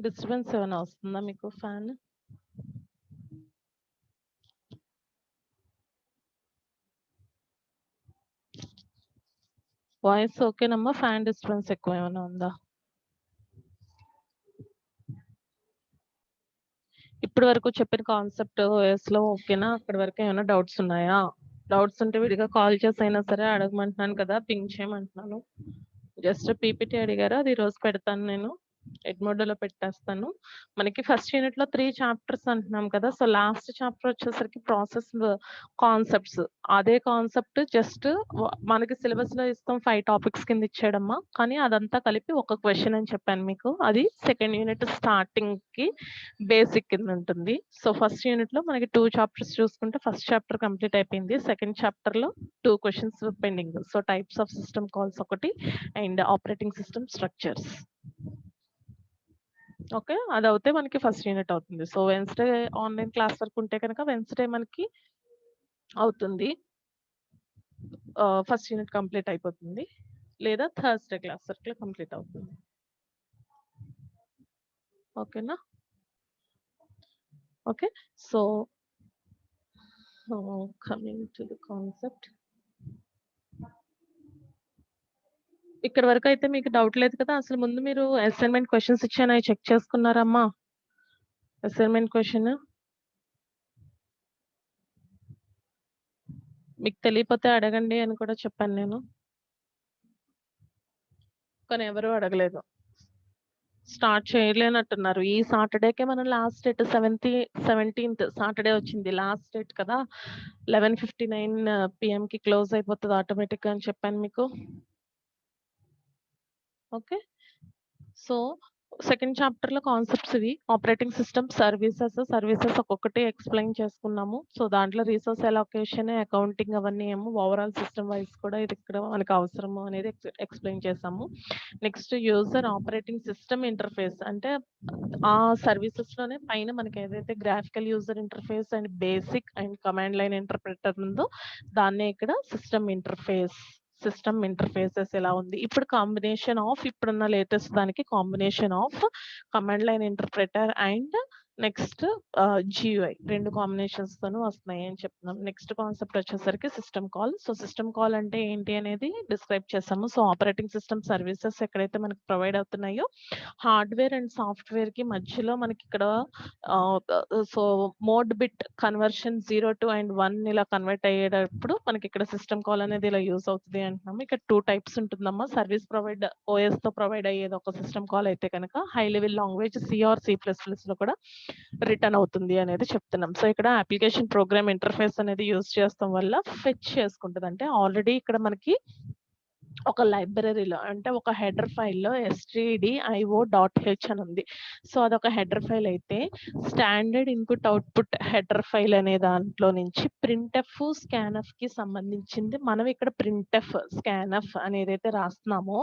Disturbance ఏమైనా వస్తుందా మీకు ఫ్యాన్? వాయిస్ ఓకేనమ్మా? ఫ్యాన్ డిస్టర్బెన్స్ ఎక్కువ ఏమైనా ఉందా? ఇప్పటి వరకు చెప్పిన కాన్సెప్ట్ లో ఓకేనా? అక్కడి వరకు ఏమైనా డౌట్స్ ఉన్నాయా? డౌట్స్ ఉంటే విడిగా కాల్ చేసి అయినా సరే అడగమంటున్నాను కదా, పింక్ చేయమంటున్నాను. జస్ట్ పీపీటీ అడిగారు, అది ఈరోజు పెడతాను నేను. ఎడ్మోడోలో పెట్టేస్తాను. మనకి ఫస్ట్ యూనిట్ లో 3 చాప్టర్స్ అంటున్నాం కదా. సో లాస్ట్ చాప్టర్ వచ్చేసరికి ప్రాసెస్ కాన్సెప్ట్స్. అదే కాన్సెప్ట్ జస్ట్ మనకి సిలబస్ లో ఇస్తాం 5 టాపిక్స్ కింద ఇచ్చాడమ్మా, కానీ అదంతా కలిపి ఒక క్వశ్చన్ అని చెప్పాను మీకు. అది సెకండ్ యూనిట్ స్టార్టింగ్ కి బేసిక్ కింద ఉంటుంది. సో ఫస్ట్ యూనిట్ లో మనకి 2 చాప్టర్స్ చూసుకుంటే ఫస్ట్ చాప్టర్ కంప్లీట్ అయిపోయింది. సెకండ్ చాప్టర్ లో 2 questions pending. So types of system calls ఒకటి and operating system structures. Okay, అది అవుతే మనకి ఫస్ట్ యూనిట్ అవుతుంది. సో వెన్స్డే ఆన్లైన్ క్లాస్ వరకు ఉంటే కనుక వెన్స్డే మనకి అవుతుంది, ఫస్ట్ యూనిట్ కంప్లీట్ అయిపోతుంది. లేదా థర్స్డే క్లాస్ వరకు కంప్లీట్ అవుతుంది. ఓకేనా? Okay, so coming to the concept. ఇక్కడ వరకు అయితే మీకు డౌట్ లేదు కదా? అసలు ముందు మీరు అసైన్మెంట్ క్వశ్చన్స్ ఇచ్చాను, అవి చెక్ చేసుకున్నారమ్మా? అసైన్మెంట్ క్వశ్చన్ మీకు తెలియకపోతే అడగండి అని కూడా చెప్పాను నేను, కానీ ఎవరు అడగలేదు. స్టార్ట్ చేయలేనట్టున్నారు. ఈ సాటర్డేకే మనం లాస్ట్ డేట్ 17th సాటర్డే వచ్చింది, లాస్ట్ డేట్ కదా. 11:59 PM కి క్లోజ్ అయిపోతుంది ఆటోమేటిక్ గా అని చెప్పాను మీకు. ఓకే, సో సెకండ్ చాప్టర్ లో కాన్సెప్ట్స్ ఇవి. ఆపరేటింగ్ సిస్టమ్, సర్వీసెస్ ఒక్కొక్కటి ఎక్స్ప్లెయిన్ చేసుకున్నాము. సో దాంట్లో రీసోర్స్ అలొకేషన్, అకౌంటింగ్ అవన్నీ ఏమో ఓవరాల్ సిస్టమ్ వైజ్ కూడా ఇది ఇక్కడ మనకు అవసరము అనేది ఎక్స్ప్లెయిన్ చేసాము. Next user operating system interface, అంటే ఆ సర్వీసెస్ లోనే పైన మనకి ఏదైతే graphical user interface and basic and command line interpreter ఉందో దాన్నే ఇక్కడ సిస్టమ్ ఇంటర్ఫేసెస్ ఎలా ఉంది. ఇప్పుడు కాంబినేషన్ ఆఫ్ ఇప్పుడున్న లేటెస్ట్ దానికి combination of command line interpreter and next GUI రెండు కాంబినేషన్స్ తోను వస్తున్నాయి అని చెప్తున్నాం. నెక్స్ట్ కాన్సెప్ట్ వచ్చేసరికి system call. So system call అంటే ఏంటి అనేది డిస్క్రైబ్ చేసాము. సో ఆపరేటింగ్ సిస్టమ్ సర్వీసెస్ ఎక్కడైతే మనకి ప్రొవైడ్ అవుతున్నాయో హార్డ్వేర్ అండ్ సాఫ్ట్వేర్ కి మధ్యలో మనకి ఇక్కడ so mode bit conversion 0 to 1 ఇలా కన్వర్ట్ అయ్యేటప్పుడు మనకి ఇక్కడ సిస్టమ్ కాల్ అనేది ఇలా యూజ్ అవుతుంది అంటున్నాము. ఇక్కడ 2 టైప్స్ ఉంటుందమ్మా. సర్వీస్ ప్రొవైడ్ OS తో ప్రొవైడ్ అయ్యేది ఒక సిస్టమ్ కాల్ అయితే కనుక high level language C or C++ లో కూడా రిటర్న్ అవుతుంది అనేది చెప్తున్నాం. సో ఇక్కడ అప్లికేషన్ ప్రోగ్రామ్ ఇంటర్ఫేస్ అనేది యూజ్ చేస్తాం వల్ల ఫెచ్ చేసుకుంటుంది. అంటే ఆల్రెడీ ఇక్కడ మనకి ఒక లైబ్రరీలో అంటే ఒక హెడర్ ఫైల్లో stdio.h అని ఉంది. సో అదొక హెడర్ ఫైల్ అయితే standard input output header file అనే దాంట్లో నుంచి ప్రింట్ఎఫ్ స్కాన్ఎఫ్ కి సంబంధించింది మనం ఇక్కడ ప్రింట్ఎఫ్ స్కాన్ఎఫ్ అనేది అయితే రాస్తున్నామో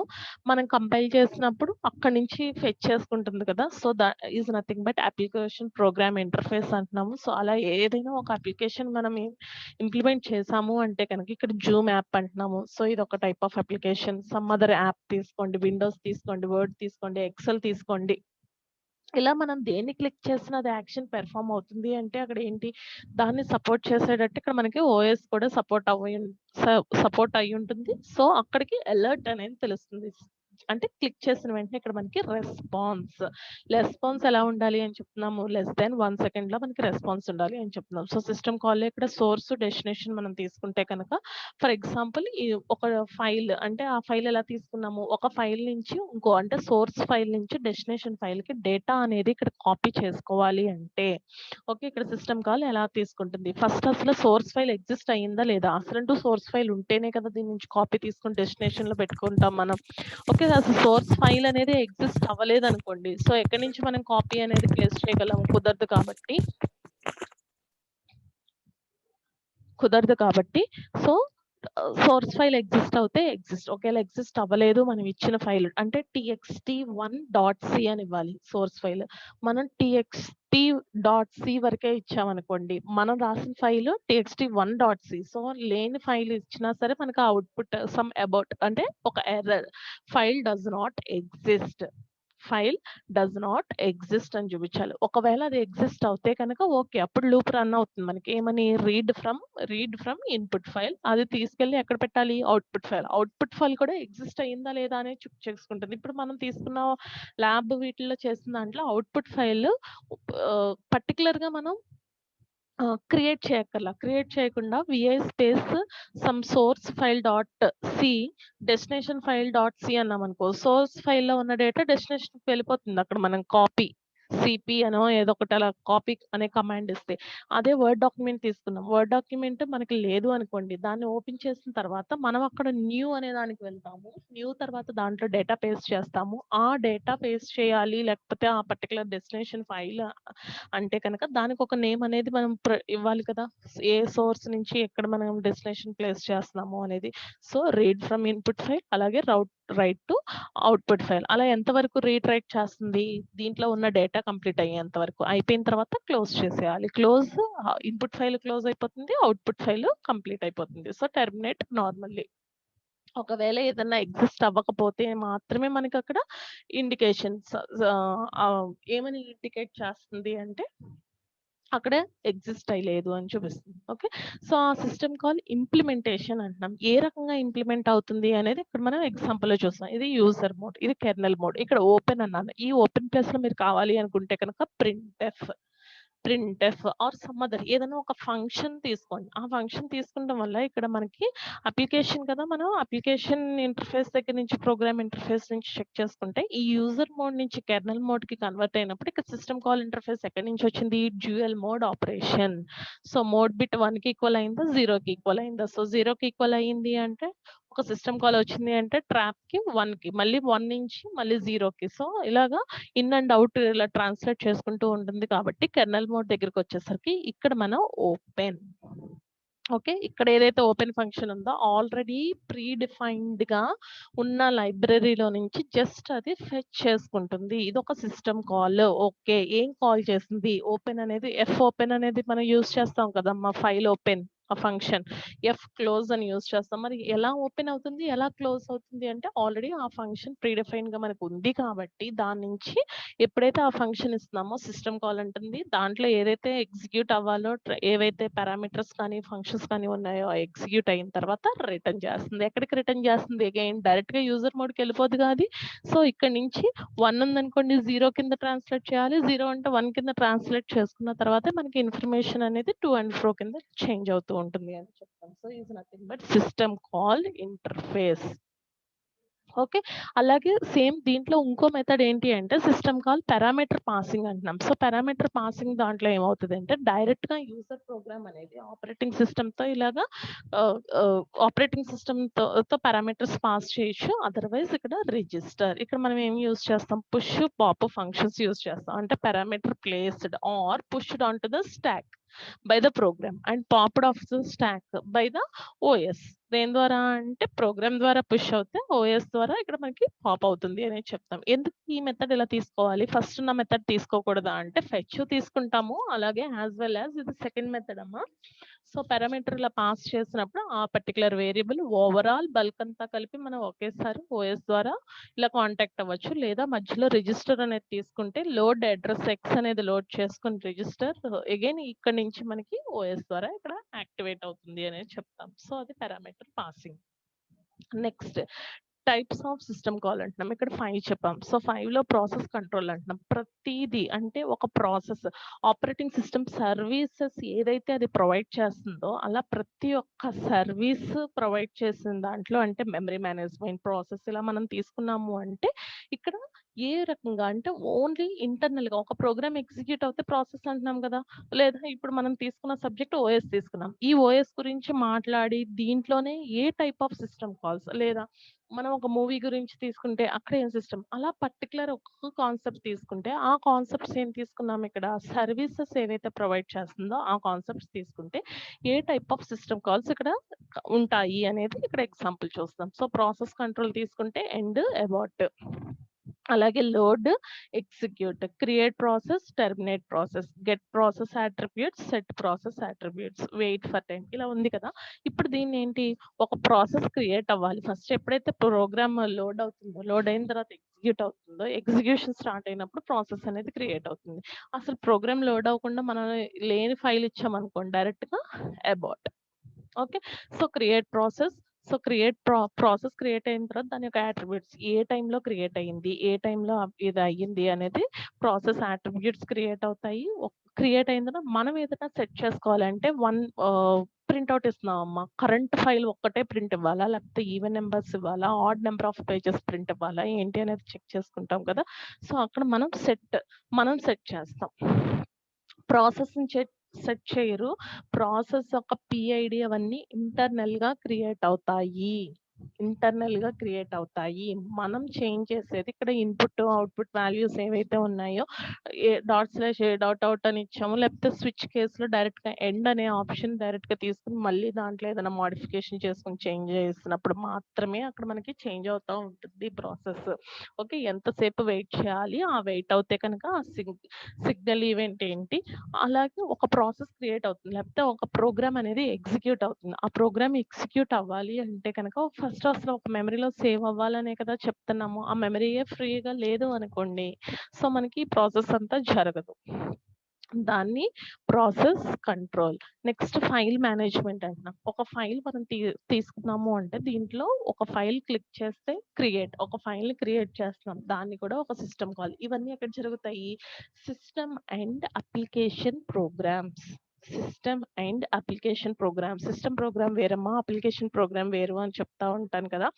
మనం కంపైల్ చేసినప్పుడు అక్కడి నుంచి ఫెచ్ చేసుకుంటుంది కదా. So that is nothing but application program interface అంటున్నాము. సో అలా ఏదైనా ఒక అప్లికేషన్ మనం ఇంప్లిమెంట్ చేసాము అంటే కనుక ఇక్కడ జూమ్ యాప్ అంటున్నాము. సో ఇది ఒక type of application. Some other app తీసుకోండి, విండోస్ తీసుకోండి, వర్డ్ తీసుకోండి, ఎక్సెల్ తీసుకోండి. ఇలా మనం దేన్ని క్లిక్ చేసినా అది యాక్షన్ పెర్ఫామ్ అవుతుంది అంటే అక్కడ ఏంటి దాన్ని సపోర్ట్ చేసేటట్టు ఇక్కడ మనకి OS కూడా సపోర్ట్ అయి ఉంటుంది. సో అక్కడికి అలర్ట్ అనేది తెలుస్తుంది. అంటే క్లిక్ చేసిన వెంటనే ఇక్కడ మనకి రెస్పాన్స్ ఎలా ఉండాలి అని చెప్తున్నాము. లెస్ దాన్ 1 సెకండ్ లో మనకి రెస్పాన్స్ ఉండాలి అని చెప్తున్నాం. సో సిస్టమ్ కాల్ ఇక్కడ సోర్స్ డెస్టినేషన్ మనం తీసుకుంటే కనుక ఫర్ ఎగ్జాంపుల్ ఈ ఒక ఫైల్ అంటే ఆ ఫైల్ ఎలా తీసుకున్నాము, ఒక ఫైల్ నుంచి ఇంకో అంటే సోర్స్ ఫైల్ నుంచి డెస్టినేషన్ ఫైల్ కి డేటా అనేది ఇక్కడ కాపీ చేసుకోవాలి అంటే ఓకే ఇక్కడ సిస్టమ్ కాల్ ఎలా తీసుకుంటుంది. ఫస్ట్ అసలు సోర్స్ ఫైల్ ఎగ్జిస్ట్ అయ్యిందా లేదా, అసలు సోర్స్ ఫైల్ ఉంటేనే కదా దీని నుంచి కాపీ తీసుకుని డెస్టినేషన్ లో పెట్టుకుంటాం మనం. ఓకే అసలు సోర్స్ ఫైల్ అనేది ఎగ్జిస్ట్ అవ్వలేదు అనుకోండి, సో ఎక్కడి నుంచి మనం కాపీ అనేది ప్లేస్ చేయగలం, కుదరదు కాబట్టి సో సోర్స్ ఫైల్ ఎగ్జిస్ట్ అవుతే ఒకవేళ ఎగ్జిస్ట్ అవ్వలేదు మనం ఇచ్చిన ఫైల్ అంటే txt1.c అని ఇవ్వాలి సోర్స్ ఫైల్. మనం txt.c వరకే ఇచ్చామనుకోండి, మనం రాసిన ఫైల్ txt1.c. సో లేని ఫైల్ ఇచ్చినా సరే మనకు అవుట్పుట్ సమ్ అబౌట్ అంటే ఒక error, file does not exist, file does not exist అని చూపించాలి. ఒకవేళ అది ఎగ్జిస్ట్ అవుతే కనుక ఓకే. అప్పుడు లూప్ రన్ అవుతుంది మనకి. ఏమని రీడ్ ఫ్రమ్ ఇన్పుట్ ఫైల్. అది తీసుకెళ్ళి ఎక్కడ పెట్టాలి? Output file. అవుట్‌పుట్ ఫైల్ కూడా ఎగ్జిస్ట్ అయిందా లేదా అనేది చెక్ చేసుకుంటుంది. ఇప్పుడు మనం తీసుకున్న ల్యాబ్ వీటిల్లో చేసిన దాంట్లో అవుట్‌పుట్ ఫైల్ పర్టిక్యులర్‌గా మనం క్రియేట్ చేయక్కర్లా. క్రియేట్ చేయకుండా vi space some source file dot C destination file dot C అన్నామనుకో, సోర్స్ ఫైల్‌లో ఉన్న డేటా డెస్టినేషన్‌కి వెళ్ళిపోతుంది. అక్కడ మనం కాపీ సిపి అనో ఏదో ఒకటి అలా కాపీ అనే కమాండ్ ఇస్తే. అదే వర్డ్ డాక్యుమెంట్ తీసుకున్నాం. వర్డ్ డాక్యుమెంట్ మనకి లేదు అనుకోండి. దాన్ని ఓపెన్ చేసిన తర్వాత మనం అక్కడ న్యూ అనే దానికి వెళ్తాము. న్యూ తర్వాత దాంట్లో డేటా పేస్ట్ చేస్తాము. ఆ డేటా పేస్ట్ చేయాలి లేకపోతే ఆ పర్టిక్యులర్ డెస్టినేషన్ ఫైల్ అంటే కనుక దానికి ఒక నేమ్ అనేది మనం ఇవ్వాలి కదా! ఏ సోర్స్ నుంచి ఎక్కడ మనం డెస్టినేషన్ ప్లేస్ చేస్తున్నాము అనేది. So, read from input file అలాగే రైట్ టు అవుట్‌పుట్ ఫైల్. అలా ఎంత వరకు రీడ్ రైట్ చేస్తుంది? దీంట్లో ఉన్న డేటా కంప్లీట్ అయ్యేంత వరకు. అయిపోయిన తర్వాత క్లోజ్ చేసేయాలి. ఇన్పుట్ ఫైల్ క్లోజ్ అయిపోతుంది. అవుట్‌పుట్ ఫైల్ కంప్లీట్ అయిపోతుంది. So, terminate normally. ఒకవేళ ఏదన్నా ఎగ్జిస్ట్ అవ్వకపోతే మాత్రమే మనకక్కడ ఇండికేషన్స్ ఏమని ఇండికేట్ చేస్తుంది అంటే అక్కడ ఎగ్జిస్ట్ అయ్యలేదు అని చూపిస్తుంది. ఓకే. సో, ఆ సిస్టమ్ కాల్ ఇంప్లిమెంటేషన్ అంటున్నాం. ఏ రకంగా ఇంప్లిమెంట్ అవుతుంది అనేది ఇక్కడ మనం ఎగ్జాంపుల్‌లో చూస్తాం. ఇది యూజర్ మోడ్, ఇది కెర్నల్ మోడ్. ఇక్కడ ఓపెన్ అన్నాను. ఈ ఓపెన్ ప్లేస్‌లో మీరు కావాలి అనుకుంటే కనుక ప్రింట్ఎఫ్ ఆర్ సమ్ అదర్ ఏదైనా ఒక ఫంక్షన్ తీసుకోండి. ఆ ఫంక్షన్ తీసుకోవడం వల్ల ఇక్కడ మనకి అప్లికేషన్ కదా! మనం అప్లికేషన్ ఇంటర్ఫేస్ దగ్గర నుంచి ప్రోగ్రామ్ ఇంటర్ఫేస్ నుంచి చెక్ చేసుకుంటే ఈ యూజర్ మోడ్ నుంచి కెర్నల్ మోడ్‌కి కన్వర్ట్ అయినప్పుడు ఇక్కడ సిస్టమ్ కాల్ ఇంటర్ఫేస్ ఎక్కడి నుంచి వచ్చింది? Dual mode operation. So, mode bit 1కి ఈక్వల్ అయిందా? 0కి ఈక్వల్ అయిందా? సో, 0కి ఈక్వల్ అయింది అంటే ఒక సిస్టమ్ కాల్ వచ్చింది అంటే ట్రాప్‌కి 1కి మళ్ళీ 1 నుంచి మళ్ళీ 0కి. సో, ఇలాగా ఇన్ అండ్ ఔట్ ఇలా ట్రాన్స్‌లేట్ చేసుకుంటూ ఉంటుంది కాబట్టి కెర్నల్ మోడ్ దగ్గరకొచ్చేసరికి ఇక్కడ మనం ఓపెన్. ఓకే. ఇక్కడ ఏదైతే ఓపెన్ ఫంక్షన్ ఉందో ఆల్రెడీ ప్రీ డిఫైన్డ్‌గా ఉన్న లైబ్రరీలో నుంచి జస్ట్ అది ఫెచ్ చేసుకుంటుంది. ఇదొక సిస్టమ్ కాల్. ఓకే. ఏం కాల్ చేసింది? ఓపెన్ అనేది ఓపెన్ అనేది మనం యూజ్ చేస్తాం కదమ్మా! ఫైల్ ఓపెన్ ఆ ఫంక్షన్. క్లోజ్ అని యూజ్ చేస్తాం. మరి ఎలా ఓపెన్ అవుతుంది? ఎలా క్లోజ్ అవుతుంది అంటే ఆల్రెడీ ఆ ఫంక్షన్ ప్రీ డిఫైన్డ్‌గా మనకు ఉంది కాబట్టి దాని నుంచి ఎప్పుడైతే ఆ ఫంక్షన్ ఇస్తున్నామో సిస్టమ్ కాల్ అంటుంది. దాంట్లో ఏదైతే ఎగ్జిక్యూట్ అవ్వాలో ఏవైతే పారామీటర్స్ కానీ, ఫంక్షన్స్ కానీ ఉన్నాయో ఎగ్జిక్యూట్ అయిన తర్వాత రిటర్న్ చేస్తుంది. ఎక్కడికి రిటర్న్ చేస్తుంది? అగైన్ డైరెక్ట్‌గా యూజర్ మోడ్‌కి వెళ్ళిపోదుగా అది. సో, ఇక్కడి నుంచి 1 ఉందనుకోండి 0 కింద ట్రాన్స్‌లేట్ చేయాలి. 0 అంటే 1 కింద ట్రాన్స్‌లేట్ చేసుకున్న తర్వాతే మనకి ఇన్ఫర్మేషన్ అనేది టు అండ్ ఫ్రో కింద చేంజ్ అవుతూ ఉంటుంది అని చెప్తాం. So, is nothing but system call interface. Okay. అలాగే సేమ్ దీంట్లో ఇంకో మెథడ్ ఏంటి అంటే సిస్టమ్ కాల్ పారామీటర్ పాసింగ్ అంటున్నాం. సో, పారామీటర్ పాసింగ్ దాంట్లో ఏమవుతదంటే డైరెక్ట్‌గా యూజర్ ప్రోగ్రామ్ అనేది ఆపరేటింగ్ సిస్టమ్‌తో ఇలాగా ఆపరేటింగ్ సిస్టమ్‌తో పారామీటర్స్ పాస్ చేయొచ్చు. అదర్‌వైజ్ ఇక్కడ రిజిస్టర్. ఇక్కడ మనం ఏం యూజ్ చేస్తాం? పుష్, పాప్ ఫంక్షన్స్ యూజ్ చేస్తాం. అంటే parameter placed or pushed onto the stack by the program and popped off the stack by the OS. దేని ద్వారా అంటే ప్రోగ్రామ్ ద్వారా పుష్ అవుతే ఓఎస్ ద్వారా ఇక్కడ మనకి పాప్ అవుతుంది అనేది చెప్తాం. ఎందుకు ఈ మెథడ్ ఇలా తీసుకోవాలి? ఫస్ట్ ఉన్న మెథడ్ తీసుకోకూడదా అంటే ఫెచ్ తీసుకుంటాము. అలాగే యాస్ వెల్ యాస్ ఇది సెకండ్ మెథడ్ అమ్మా. సో, పారామీటర్ ఇలా పాస్ చేసినప్పుడు ఆ పర్టిక్యులర్ వేరియబుల్ ఓవరాల్ బల్క్ అంతా కలిపి మనం ఒకేసారి ఓఎస్ ద్వారా ఇలా కాంటాక్ట్ అవ్వచ్చు. లేదా మధ్యలో రిజిస్టర్ అనేది తీసుకుంటే లోడ్ అడ్రెస్ ఎక్స్ అనేది లోడ్ చేసుకొని రిజిస్టర్ అగైన్ ఇక్కడి నుంచి మనకి ఓఎస్ ద్వారా ఇక్కడ యాక్టివేట్ అవుతుంది అనేది చెప్తాం. సో, అది parameter passing. Next types of system call అంటున్నాం. ఇక్కడ 5 చెప్పాం. సో, 5లో ప్రాసెస్ కంట్రోల్ అంటున్నాం. ప్రతీది అంటే ఒక ప్రాసెస్ ఆపరేటింగ్ సిస్టమ్ సర్వీసెస్ ఏదైతే అది ప్రొవైడ్ చేస్తుందో అలా ప్రతి ఒక్క సర్వీస్ ప్రొవైడ్ చేసిన దాంట్లో అంటే మెమరీ మేనేజ్మెంట్ ప్రాసెస్ ఇలా మనం తీసుకున్నాము అంటే ఇక్కడ ఏ రకంగా అంటే ఓన్లీ ఇంటర్నల్‌గా ఒక ప్రోగ్రామ్ ఎగ్జిక్యూట్ అవుతే ప్రాసెస్ అంటున్నాం కదా! లేదా ఇప్పుడు మనం తీసుకున్న సబ్జెక్ట్ ఓఎస్ తీసుకున్నాం. ఈ ఓఎస్ గురించి మాట్లాడి దీంట్లోనే ఏ టైప్ ఆఫ్ సిస్టమ్ కాల్స్ లేదా మనం ఒక మూవీ గురించి తీసుకుంటే అక్కడ ఏం సిస్టమ్ అలా పర్టిక్యులర్ ఒక్కొక్క కాన్సెప్ట్ తీసుకుంటే ఆ కాన్సెప్ట్స్ ఏం తీసుకున్నాం ఇక్కడ సర్వీసెస్ ఏవైతే ప్రొవైడ్ చేస్తుందో ఆ కాన్సెప్ట్స్ తీసుకుంటే ఏ టైప్ ఆఫ్ సిస్టమ్ కాల్స్ ఇక్కడ ఉంటాయి అనేది ఇక్కడ ఎగ్జాంపుల్ చూస్తాం. సో, ప్రాసెస్ కంట్రోల్ తీసుకుంటే ఎండ్, అబార్ట్. అలాగే load, execute, create process, terminate process, get process attributes, set process attributes, wait for time ఇలా ఉంది కదా! ఇప్పుడు దీన్నేంటి ఒక ప్రాసెస్ క్రియేట్ అవ్వాలి. ఫస్ట్ ఎప్పుడైతే ప్రోగ్రామ్ లోడ్ అవుతుందో, లోడ్ అయిన తర్వాత ఎగ్జిక్యూట్ అవుతుందో, ఎగ్జిక్యూషన్ స్టార్ట్ అయినప్పుడు ప్రాసెస్ అనేది క్రియేట్ అవుతుంది. అసలు ప్రోగ్రామ్ లోడ్ అవ్వకుండా మనం లేని ఫైల్ ఇచ్చామనుకోండి డైరెక్ట్‌గా abort. Okay. So, create process. So, process create అయిన తర్వాత దాని యొక్క అట్రిబ్యూట్స్ ఏ టైంలో క్రియేట్ అయింది, ఏ టైంలో ఇది అయ్యింది అనేది ప్రాసెస్ అట్రిబ్యూట్స్ క్రియేట్ అవుతాయి. క్రియేట్ అయిన తర్వాత మనం ఏదైనా సెట్ చేసుకోవాలంటే ప్రింట్ అవుట్ ఇస్తున్నామమ్మా. కరెంట్ ఫైల్ ఒక్కటే ప్రింట్ ఇవ్వాలా? లేకపోతే ఈవెన్ నంబర్స్ ఇవ్వాలా? Odd number of pages print ఇవ్వాలా? ఏంటి అనేది చెక్ చేసుకుంటాం కదా! సో, అక్కడ మనం సెట్ చేస్తాం. ప్రాసెస్‌ని సెట్ చేయరు. ప్రాసెస్ యొక్క పిఐడీ అవన్నీ ఇంటర్నల్‌గా క్రియేట్ అవుతాయి. మనం చేంజ్ చేసేది ఇక్కడ ఇన్‌పుట్, అవుట్‌పుట్ వాల్యూస్ ఏవైతే ఉన్నాయో ఏ డాట్ అవుట్ అని ఇచ్చాము. లేకపోతే స్విచ్ కేస్‌లో డైరెక్ట్‌గా ఎండ్ అనే ఆప్షన్ డైరెక్ట్‌గా తీసుకొని మళ్ళీ దాంట్లో ఏదైనా మోడిఫికేషన్ చేసుకొని చేంజ్ చేసినప్పుడు మాత్రమే అక్కడ మనకి చేంజ్ అవుతా ఉంటుంది ప్రాసెస్. ఓకే. ఎంతసేపు వెయిట్ చేయాలి? ఆ వెయిట్ అవుతే కనుక ఆ సిగ్నల్ ఈవెంట్ ఏంటి? అలాగే ఒక ప్రాసెస్ క్రియేట్ అవుతుంది. లేకపోతే ఒక ప్రోగ్రామ్ అనేది ఎగ్జిక్యూట్ అవుతుంది. ఆ ప్రోగ్రామ్ ఎగ్జిక్యూట్ అవ్వాలి అంటే కనుక ఫస్ట్ అసలు ఒక మెమరీలో సేవ్ అవ్వాలనే కదా చెప్తున్నాము. ఆ మెమరీయే ఫ్రీగా లేదు అనుకోండి. సో, మనకి ఈ ప్రాసెస్ అంతా జరగదు. దాన్ని process control. Next file management అంటున్నాం. ఒక ఫైల్ మనం తీసుకున్నాము అంటే దీంట్లో ఒక ఫైల్ క్లిక్ చేస్తే ఒక ఫైల్‌ని క్రియేట్ చేస్తున్నాం. దాన్ని కూడా ఒక సిస్టమ్ కాల్. ఇవన్నీ ఎక్కడ జరుగుతాయి? System and application programs. System program వేరమ్మా, అప్లికేషన్ ప్రోగ్రామ్ వేరు అని చెప్తా ఉంటాను కదా!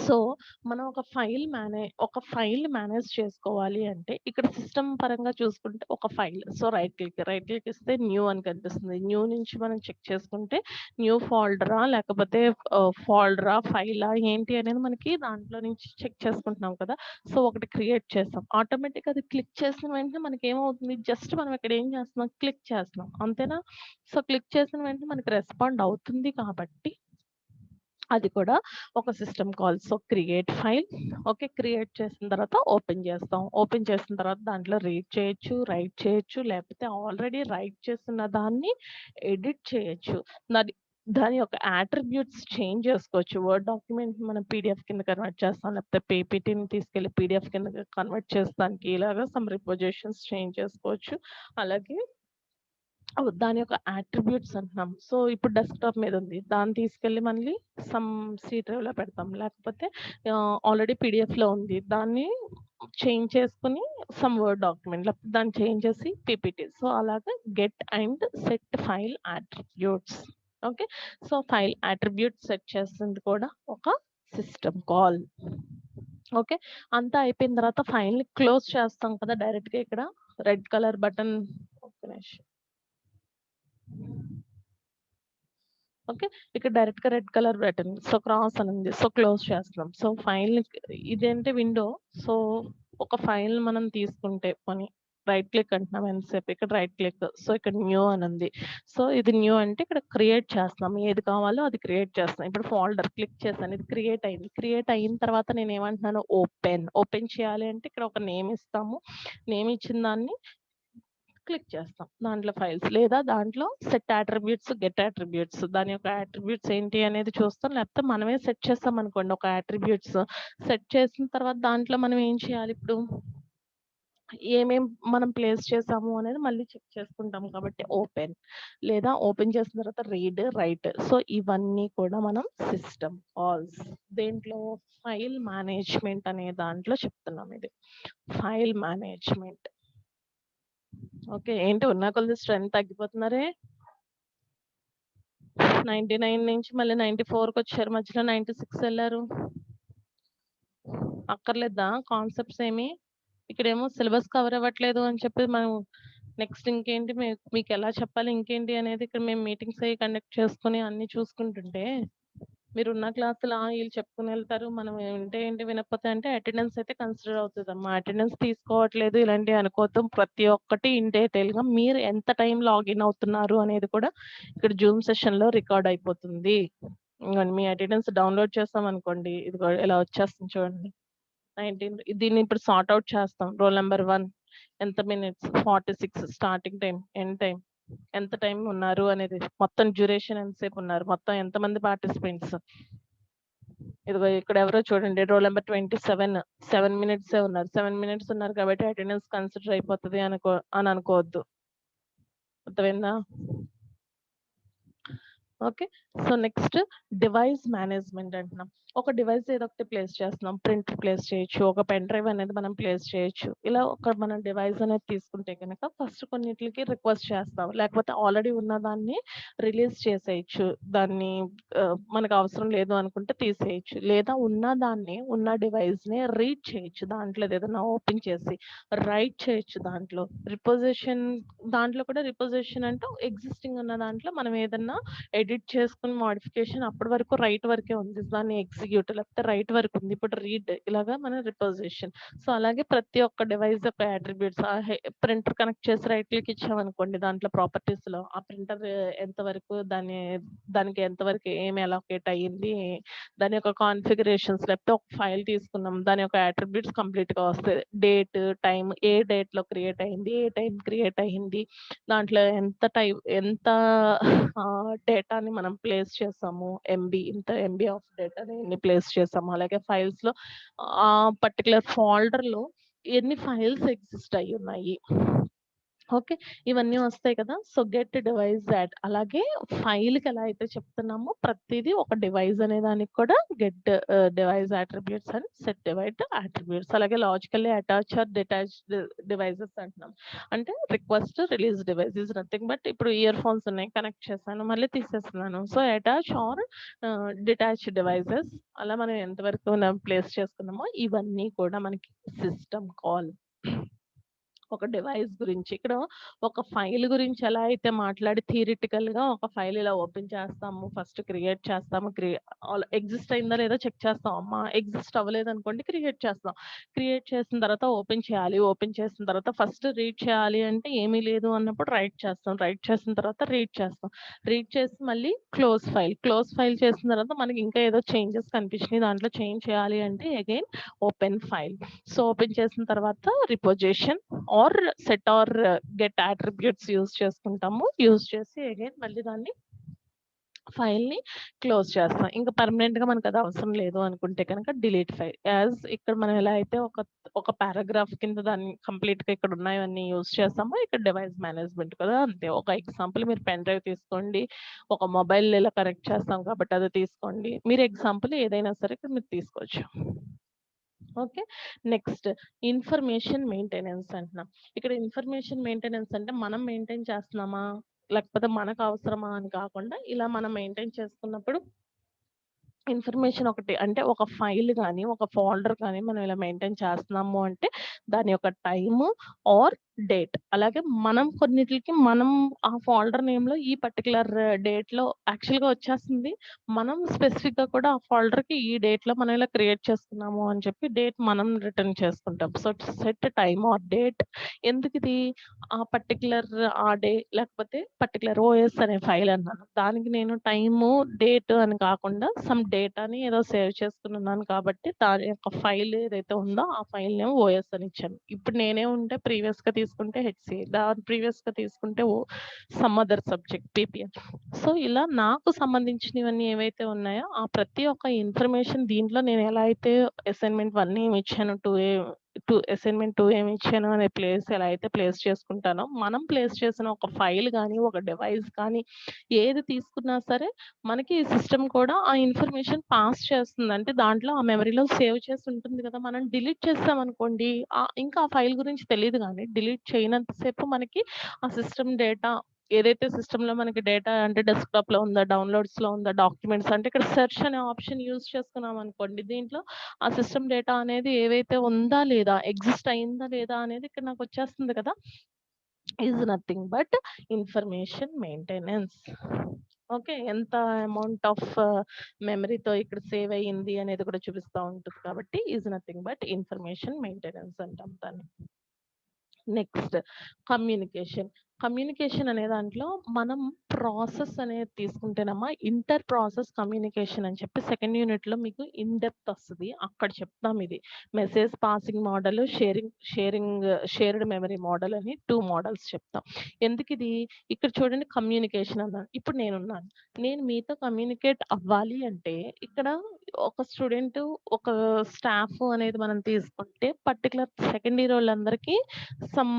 సో, మనం ఒక ఫైల్ మేనేజ్ చేసుకోవాలి అంటే ఇక్కడ సిస్టమ్ పరంగా చూసుకుంటే ఒక ఫైల్. సో, రైట్ క్లిక్ ఇస్తే న్యూ అని కనిపిస్తుంది. న్యూ నుంచి మనం చెక్ చేసుకుంటే న్యూ ఫోల్డరా? లేకపోతే ఫోల్డరా? ఫైలా? ఏంటి అనేది మనకి దాంట్లో నుంచి చెక్ చేసుకుంటున్నాం కదా! సో, ఒకటి క్రియేట్ చేసాం. ఆటోమేటిక్‌గా అది క్లిక్ చేసిన వెంటనే మనకేమవుతుంది? జస్ట్ మనం ఇక్కడ ఏం చేస్తున్నాం? క్లిక్ చేస్తున్నాం. అంతేనా? సో, క్లిక్ చేసిన వెంటనే మనకి రెస్పాండ్ అవుతుంది కాబట్టి అది కూడా ఒక system call. So, create file. Okay. Create చేసిన తర్వాత ఓపెన్ చేస్తాం. ఓపెన్ చేసిన తర్వాత దాంట్లో రీడ్ చేయొచ్చు, రైట్ చేయొచ్చు, లేకపోతే ఆల్రెడీ రైట్ చేసిన దాన్ని ఎడిట్ చేయొచ్చు. దాని యొక్క అట్రిబ్యూట్స్ చేంజ్ చేసుకోవచ్చు. వర్డ్ డాక్యుమెంట్ మనం పీడీఎఫ్ కింద కన్వర్ట్ చేస్తాం. లేకపోతే పీపీటీని తీసుకెళ్ళి పీడీఎఫ్ కింద కన్వర్ట్ చేస్తానికి ఇలాగా సమ్ రిపోజిషన్స్ చేంజ్ చేసుకోవచ్చు. అలాగే దాని యొక్క అట్రిబ్యూట్స్ అంటున్నాం. సో, ఇప్పుడు డెస్క్‌టాప్ మీద ఉంది. దాన్ని తీసుకెళ్ళి మళ్ళీ సమ్ సి డ్రైవ్‌లో పెడతాం. లేకపోతే ఆల్రెడీ పీడీఎఫ్‌లో ఉంది. దాన్ని చేంజ్ చేసుకొని సమ్ వర్డ్ డాక్యుమెంట్ లేకపోతే దాన్ని చేంజ్ చేసి పీపీటీ. సో, అలాగా get and set file attributes. Okay. So, file attributes set చేస్తుంది కూడా ఒక సిస్టమ్ కాల్. ఓకే. అంతా అయిపోయిన తర్వాత ఫైల్‌ని క్లోజ్ చేస్తాం కదా! డైరెక్ట్‌గా ఇక్కడ రెడ్ కలర్ బటన్ ఒక్క నిమిషం. ఓకే. ఇక్కడ డైరెక్ట్‌గా red colour button. So, cross అని ఉంది. సో, క్లోజ్ చేస్తున్నాం. సో, ఫైల్‌ని ఇదేంటి విండో. సో, ఒక ఫైల్‌ని మనం తీసుకుంటే రైట్ క్లిక్ అంటున్నాం ఎంతసేపు. ఇక్కడ రైట్ క్లిక్. సో, ఇక్కడ న్యూ అని ఉంది. సో, ఇది న్యూ అంటే ఇక్కడ క్రియేట్ చేస్తున్నాం. ఏది కావాలో అది క్రియేట్ చేస్తున్నాం. ఇప్పుడు ఫోల్డర్ క్లిక్ చేశాను. ఇది క్రియేట్ అయింది. క్రియేట్ అయిన తర్వాత నేనేమంటున్నాను ఓపెన్ చేయాలి అంటే ఇక్కడ ఒక నేమ్ ఇస్తాము. నేమ్ ఇచ్చిన దాన్ని క్లిక్ చేస్తాం. దాంట్లో ఫైల్స్ లేదా దాంట్లో సెట్ అట్రిబ్యూట్స్, గెట్ అట్రిబ్యూట్స్ దాని యొక్క అట్రిబ్యూట్స్ ఏంటి అనేది చూస్తాం. లేకపోతే మనమే సెట్ చేస్తామనుకోండి ఒక అట్రిబ్యూట్స్. సెట్ చేసిన తర్వాత దాంట్లో మనం ఏం చేయాలి ఇప్పుడు? ఏమేం మనం ప్లేస్ చేసాము అనేది మళ్ళీ చెక్ చేసుకుంటాం కాబట్టి లేదా ఓపెన్ చేసిన తర్వాత రీడ్, రైట్. సో, ఇవన్నీ కూడా మనం సిస్టమ్ కాల్స్. దేంట్లో? ఫైల్ మేనేజ్మెంట్ అనే దాంట్లో చెప్తున్నాం ఇది. File management. ఓకే. ఏంటి ఉన్న కొలది స్ట్రెంత్ తగ్గిపోతున్నారే? 99 నుంచి మళ్ళీ 94కొచ్చారు. మధ్యలో 96 ఎళ్లారు. అక్కర్లేదా కాన్సెప్ట్స్ ఏమి? ఇక్కడేమో సిలబస్ కవర్ అవ్వట్లేదు అని చెప్పి మనం నెక్స్ట్ ఇంకేంటి మీకెలా చెప్పాలి ఇంకేంటి అనేది ఇక్కడ మేము మీటింగ్స్ అయి కండక్ట్ చేసుకొని అన్నీ చూసుకుంటుంటే మీరున్న క్లాసులు ఈళ్ళు చెప్పుకొని ఎళ్తారు. మనం వింటే ఏంటి, వినకపోతే అంటే అటెండెన్స్ అయితే కన్సిడర్ అవుతదమ్మా. అటెండెన్స్ తీసుకోవట్లేదు ఇలాంటివి అనుకోవద్దు. ప్రతి ఒక్కటి ఇన్ డీటెయిల్‌గా మీరు ఎంత టైం లాగిన్ అవుతున్నారు అనేది కూడా ఇక్కడ జూమ్ సెషన్‌లో రికార్డ్ అయిపోతుంది. ఇంగోండి మీ అటెండెన్స్ డౌన్‌లోడ్ చేసామనుకోండి. ఇదిగో ఇలా వచ్చేస్తుంది చూడండి. 19 దీన్ని ఇప్పుడు సార్ట్ ఔట్ చేస్తాం. రోల్ నంబర్ 1 ఎంత minutes, 46 starting time, end time, ఎంత టైం ఉన్నారు అనేది, మొత్తం డ్యూరేషన్ ఎంతసేపు ఉన్నారు, మొత్తం ఎంతమంది పార్టిసిపెంట్స్. ఇదిగో ఇక్కడ ఎవరో చూడండి రోల్ నంబర్ 27 7 మినిట్సే ఉన్నారు. 7 మినిట్స్ ఉన్నారు కాబట్టి అటెండెన్స్ కన్సిడర్ అయిపోతది అని అనుకోవద్దు. అర్థమైందా? Okay. So, next device management అంటున్నాం. ఒక డివైస్ ఏదో ఒకటి ప్లేస్ చేస్తున్నాం. ప్రింటర్ ప్లేస్ చేయొచ్చు. ఒక పెన్ డ్రైవ్ అనేది మనం ప్లేస్ చేయొచ్చు. ఇలా ఒక మనం డివైస్ అనేది తీసుకుంటే గనక ఫస్ట్ కొన్నిట్లికి రిక్వెస్ట్ చేస్తాం. లేకపోతే ఆల్రెడీ ఉన్నదాన్ని రిలీజ్ చేసేయొచ్చు. దాన్ని మనకు అవసరం లేదు అనుకుంటే తీసేయొచ్చు. లేదా ఉన్న డివైస్‌ని రీడ్ చేయొచ్చు. దాంట్లో ఏదైనా ఓపెన్ చేసి రైట్ చేయొచ్చు దాంట్లో. దాంట్లో కూడా రిపోజిషన్ అంటూ ఎగ్జిస్టింగ్ ఉన్న దాంట్లో మనం ఏదన్నా ఎడిట్ చేసుకొని మోడిఫికేషన్ అప్పటి వరకు రైట్ వరకే ఉంది. దాన్ని ఎగ్జిక్యూట్ లేకపోతే రైట్ వరకు ఉంది. ఇప్పుడు రీడ్ ఇలాగా మన రిపోజిషన్. సో, అలాగే ప్రతి ఒక్క డివైస్ యొక్క అట్రిబ్యూట్స్ ప్రింటర్ కనెక్ట్ చేసి రైట్ క్లిక్ ఇచ్చామనుకోండి దాంట్లో ప్రాపర్టీస్‌లో ఆ ప్రింటర్ ఎంతవరకు దానికి ఎంతవరకు ఏమి అలొకేట్ అయ్యింది, దాని యొక్క కాన్ఫిగరేషన్స్ లేకపోతే ఒక ఫైల్ తీసుకున్నాం. దాని యొక్క అట్రిబ్యూట్స్ కంప్లీట్‌గా వస్తాయి. డేట్, టైమ్ ఏ డేట్‌లో క్రియేట్ అయింది, ఏ టైం క్రియేట్ అయింది, దాంట్లో ఎంత డేటాని మనం ప్లేస్ చేసాము. ఇంత ఎంబీ ఆఫ్ డేటాని ఎన్ని ప్లేస్ చేసాము. అలాగే ఫైల్స్‌లో ఆ పర్టిక్యులర్ ఫోల్డర్‌లో ఎన్ని ఫైల్స్ ఎగ్జిస్ట్ అయ్యున్నాయి. ఓకే. ఇవన్నీ వస్తాయి కదా! సో, గెట్ డివైస్ యాట్ అలాగే ఫైల్‌కి ఎలా అయితే చెప్తున్నామో ప్రతీదీ ఒక డివైస్ అనే దానికి కూడా device attributes and set device attributes. అలాగే logically attach or detached devices అంటున్నాం. అంటే request release device is nothing but ఇప్పుడు ఇయర్ ఫోన్స్ ఉన్నాయి. కనెక్ట్ చేశాను. మళ్ళీ తీసేస్తున్నాను. So, attach or detach devices అలా మనం ఎంతవరకు ప్లేస్ చేసుకున్నామో ఇవన్నీ కూడా మనకి సిస్టమ్ కాల్. ఒక డివైస్ గురించి. ఇక్కడ ఒక ఫైల్ గురించి ఎలా అయితే మాట్లాడి థియరిటికల్‌గా ఒక ఫైల్ ఇలా ఓపెన్ చేస్తాము. ఫస్ట్ క్రియేట్ చేస్తాము. ఎగ్జిస్ట్ అయిందా లేదా చెక్ చేస్తాం. ఎగ్జిస్ట్ అవ్వలేదనుకోండి క్రియేట్ చేస్తాం. క్రియేట్ చేసిన తర్వాత ఓపెన్ చేయాలి. ఓపెన్ చేసిన తర్వాత ఫస్ట్ రీడ్ చేయాలి అంటే ఏమీ లేదు అన్నప్పుడు రైట్ చేస్తాం. రైట్ చేసిన తర్వాత రీడ్ చేస్తాం. రీడ్ చేసి మళ్ళీ క్లోజ్ ఫైల్. క్లోజ్ ఫైల్ చేసిన తర్వాత మనకి ఇంకా ఏదో చేంజెస్ కనిపించినాయి. దాంట్లో చేంజ్ చేయాలి అంటే again open file. So, open చేసిన తర్వాత reposition or set or get attributes use చేసుకుంటాము. యూజ్ చేసి అగైన్ మళ్ళీ దాన్ని ఫైల్‌ని క్లోజ్ చేస్తాం. ఇంకా పర్మనెంట్‌గా మనకు అది అవసరం లేదు అనుకుంటే కనుక డిలీట్ ఫైల్. ఇక్కడ మనం ఎలా అయితే ఒక పారాగ్రాఫ్ కింద దాన్ని కంప్లీట్‌గా ఇక్కడ ఉన్నవన్నీ యూజ్ చేస్తామో ఇక్కడ డివైస్ మేనేజ్‌మెంట్ కూడా అంతే. ఒక ఎగ్జాంపుల్ మీరు పెన్ డ్రైవ్ తీసుకోండి. ఒక మొబైల్ ఇలా కనెక్ట్ చేస్తాం కాబట్టి అది తీసుకోండి. మీరు ఎగ్జాంపుల్ ఏదైనా సరే ఇక్కడ మీరు తీసుకోవచ్చు. ఓకే. నెక్స్ట్ ఇన్ఫర్మేషన్ మెయింటెనెన్స్ అంటున్నాం. ఇక్కడ ఇన్ఫర్మేషన్ మెయింటెనెన్స్ అంటే మనం మెయింటైన్ చేస్తున్నామా? లేకపోతే మనకు అవసరమా అని కాకుండా ఇలా మనం మెయింటైన్ చేసుకున్నప్పుడు ఇన్ఫర్మేషన్ ఒకటి అంటే ఒక ఫైల్ గాని, ఒక ఫోల్డర్ గాని మనం ఇలా మెయింటైన్ చేస్తున్నాము అంటే దాని యొక్క టైము ఆర్ డేట్. అలాగే మనం ఆ ఫోల్డర్ నేమ్‌లో ఈ పర్టిక్యులర్ డేట్‌లో యాక్చువల్‌గా వచ్చేస్తుంది. మనం స్పెసిఫిక్‌గా కూడా ఆ ఫోల్డర్‌కి ఈ డేట్‌లో మనం ఇలా క్రియేట్ చేసుకున్నాము అని చెప్పి డేట్ మనం రిటర్న్ చేసుకుంటాం. So, set time or date ఎందుకిది? ఆ పర్టిక్యులర్ ఆ డే లేకపోతే పర్టిక్యులర్ ఓఎస్ అనే ఫైల్ అన్నాను. దానికి నేను టైము, డేట్ అని కాకుండా సమ్ డేటాని ఏదో సేవ్ చేసుకొనున్నాను కాబట్టి దాని యొక్క ఫైల్ ఏదైతే ఉందో ఆ ఫైల్ నేమ్ ఓఎస్ అని ఇచ్చాను. ఇప్పుడు నేనేముంటే ప్రీవియస్‌గా తీసుకుంటే హెచ్‌సీఎల్ దాని ప్రీవియస్‌గా తీసుకుంటే some other subject PPL. So, ఇలా నాకు సంబంధించినవన్నీ ఏవైతే ఉన్నాయో ఆ ప్రతి ఒక్క ఇన్ఫర్మేషన్ దీంట్లో నేను ఎలా అయితే అసైన్‌మెంట్ 1 ఏమి ఇచ్చాను, అసైన్‌మెంట్ 2 ఏమి ఇచ్చాను అనే ప్లేస్ ఎలా అయితే ప్లేస్ చేసుకుంటానో, మనం ప్లేస్ చేసిన ఒక ఫైల్ గాని, ఒక డివైస్ కానీ ఏది తీసుకున్నా సరే మనకి ఈ సిస్టమ్ కూడా ఆ ఇన్ఫర్మేషన్ పాస్ చేస్తుంది. అంటే దాంట్లో ఆ మెమరీలో సేవ్ చేసి ఉంటుంది కదా! మనం డిలీట్ చేసామనుకోండి ఇంకా ఆ ఫైల్ గురించి తెలీదు గానీ డిలీట్ చేయనంత సేపు మనకి ఆ సిస్టమ్ డేటా ఏదైతే సిస్టమ్‌లో మనకి డేటా అంటే డెస్క్‌టాప్‌లో ఉందా, డౌన్‌లోడ్స్‌లో ఉందా, డాక్యుమెంట్స్ అంటే ఇక్కడ సెర్చ్ అనే ఆప్షన్ యూజ్ చేసుకున్నామనుకోండి దీంట్లో ఆ సిస్టమ్ డేటా అనేది ఏవైతే ఉందా లేదా, ఎగ్జిస్ట్ అయిందా లేదా అనేది ఇక్కడ నాకొచ్చేస్తుంది కదా! Is nothing but information maintenance. Okay. ఎంత అమౌంట్ ఆఫ్ మెమరీతో ఇక్కడ సేవ్ అయ్యింది అనేది కూడా చూపిస్తా ఉంటుంది కాబట్టి is nothing but information maintenance అంటాం దాన్ని. Next communication. కమ్యూనికేషన్ అనే దాంట్లో మనం ప్రాసెస్ అనేది తీసుకుంటేనమ్మా ఇంటర్ ప్రాసెస్ కమ్యూనికేషన్ అని చెప్పి సెకండ్ యూనిట్‌లో మీకు ఇన్ డెప్త్ వస్తది. అక్కడ చెప్తాం ఇది. Message passing model, shared memory model అని 2 మోడల్స్ చెప్తాం. ఎందుకిది? ఇక్కడ చూడండి కమ్యూనికేషన్ అన్నాను. ఇప్పుడు నేనున్నాను. నేను మీతో కమ్యూనికేట్ అవ్వాలి అంటే ఇక్కడ ఒక స్టూడెంట్, ఒక స్టాఫ్ అనేది మనం తీసుకుంటే పర్టిక్యులర్ సెకండ్ ఇయర్ వాళ్ళందరికీ సమ్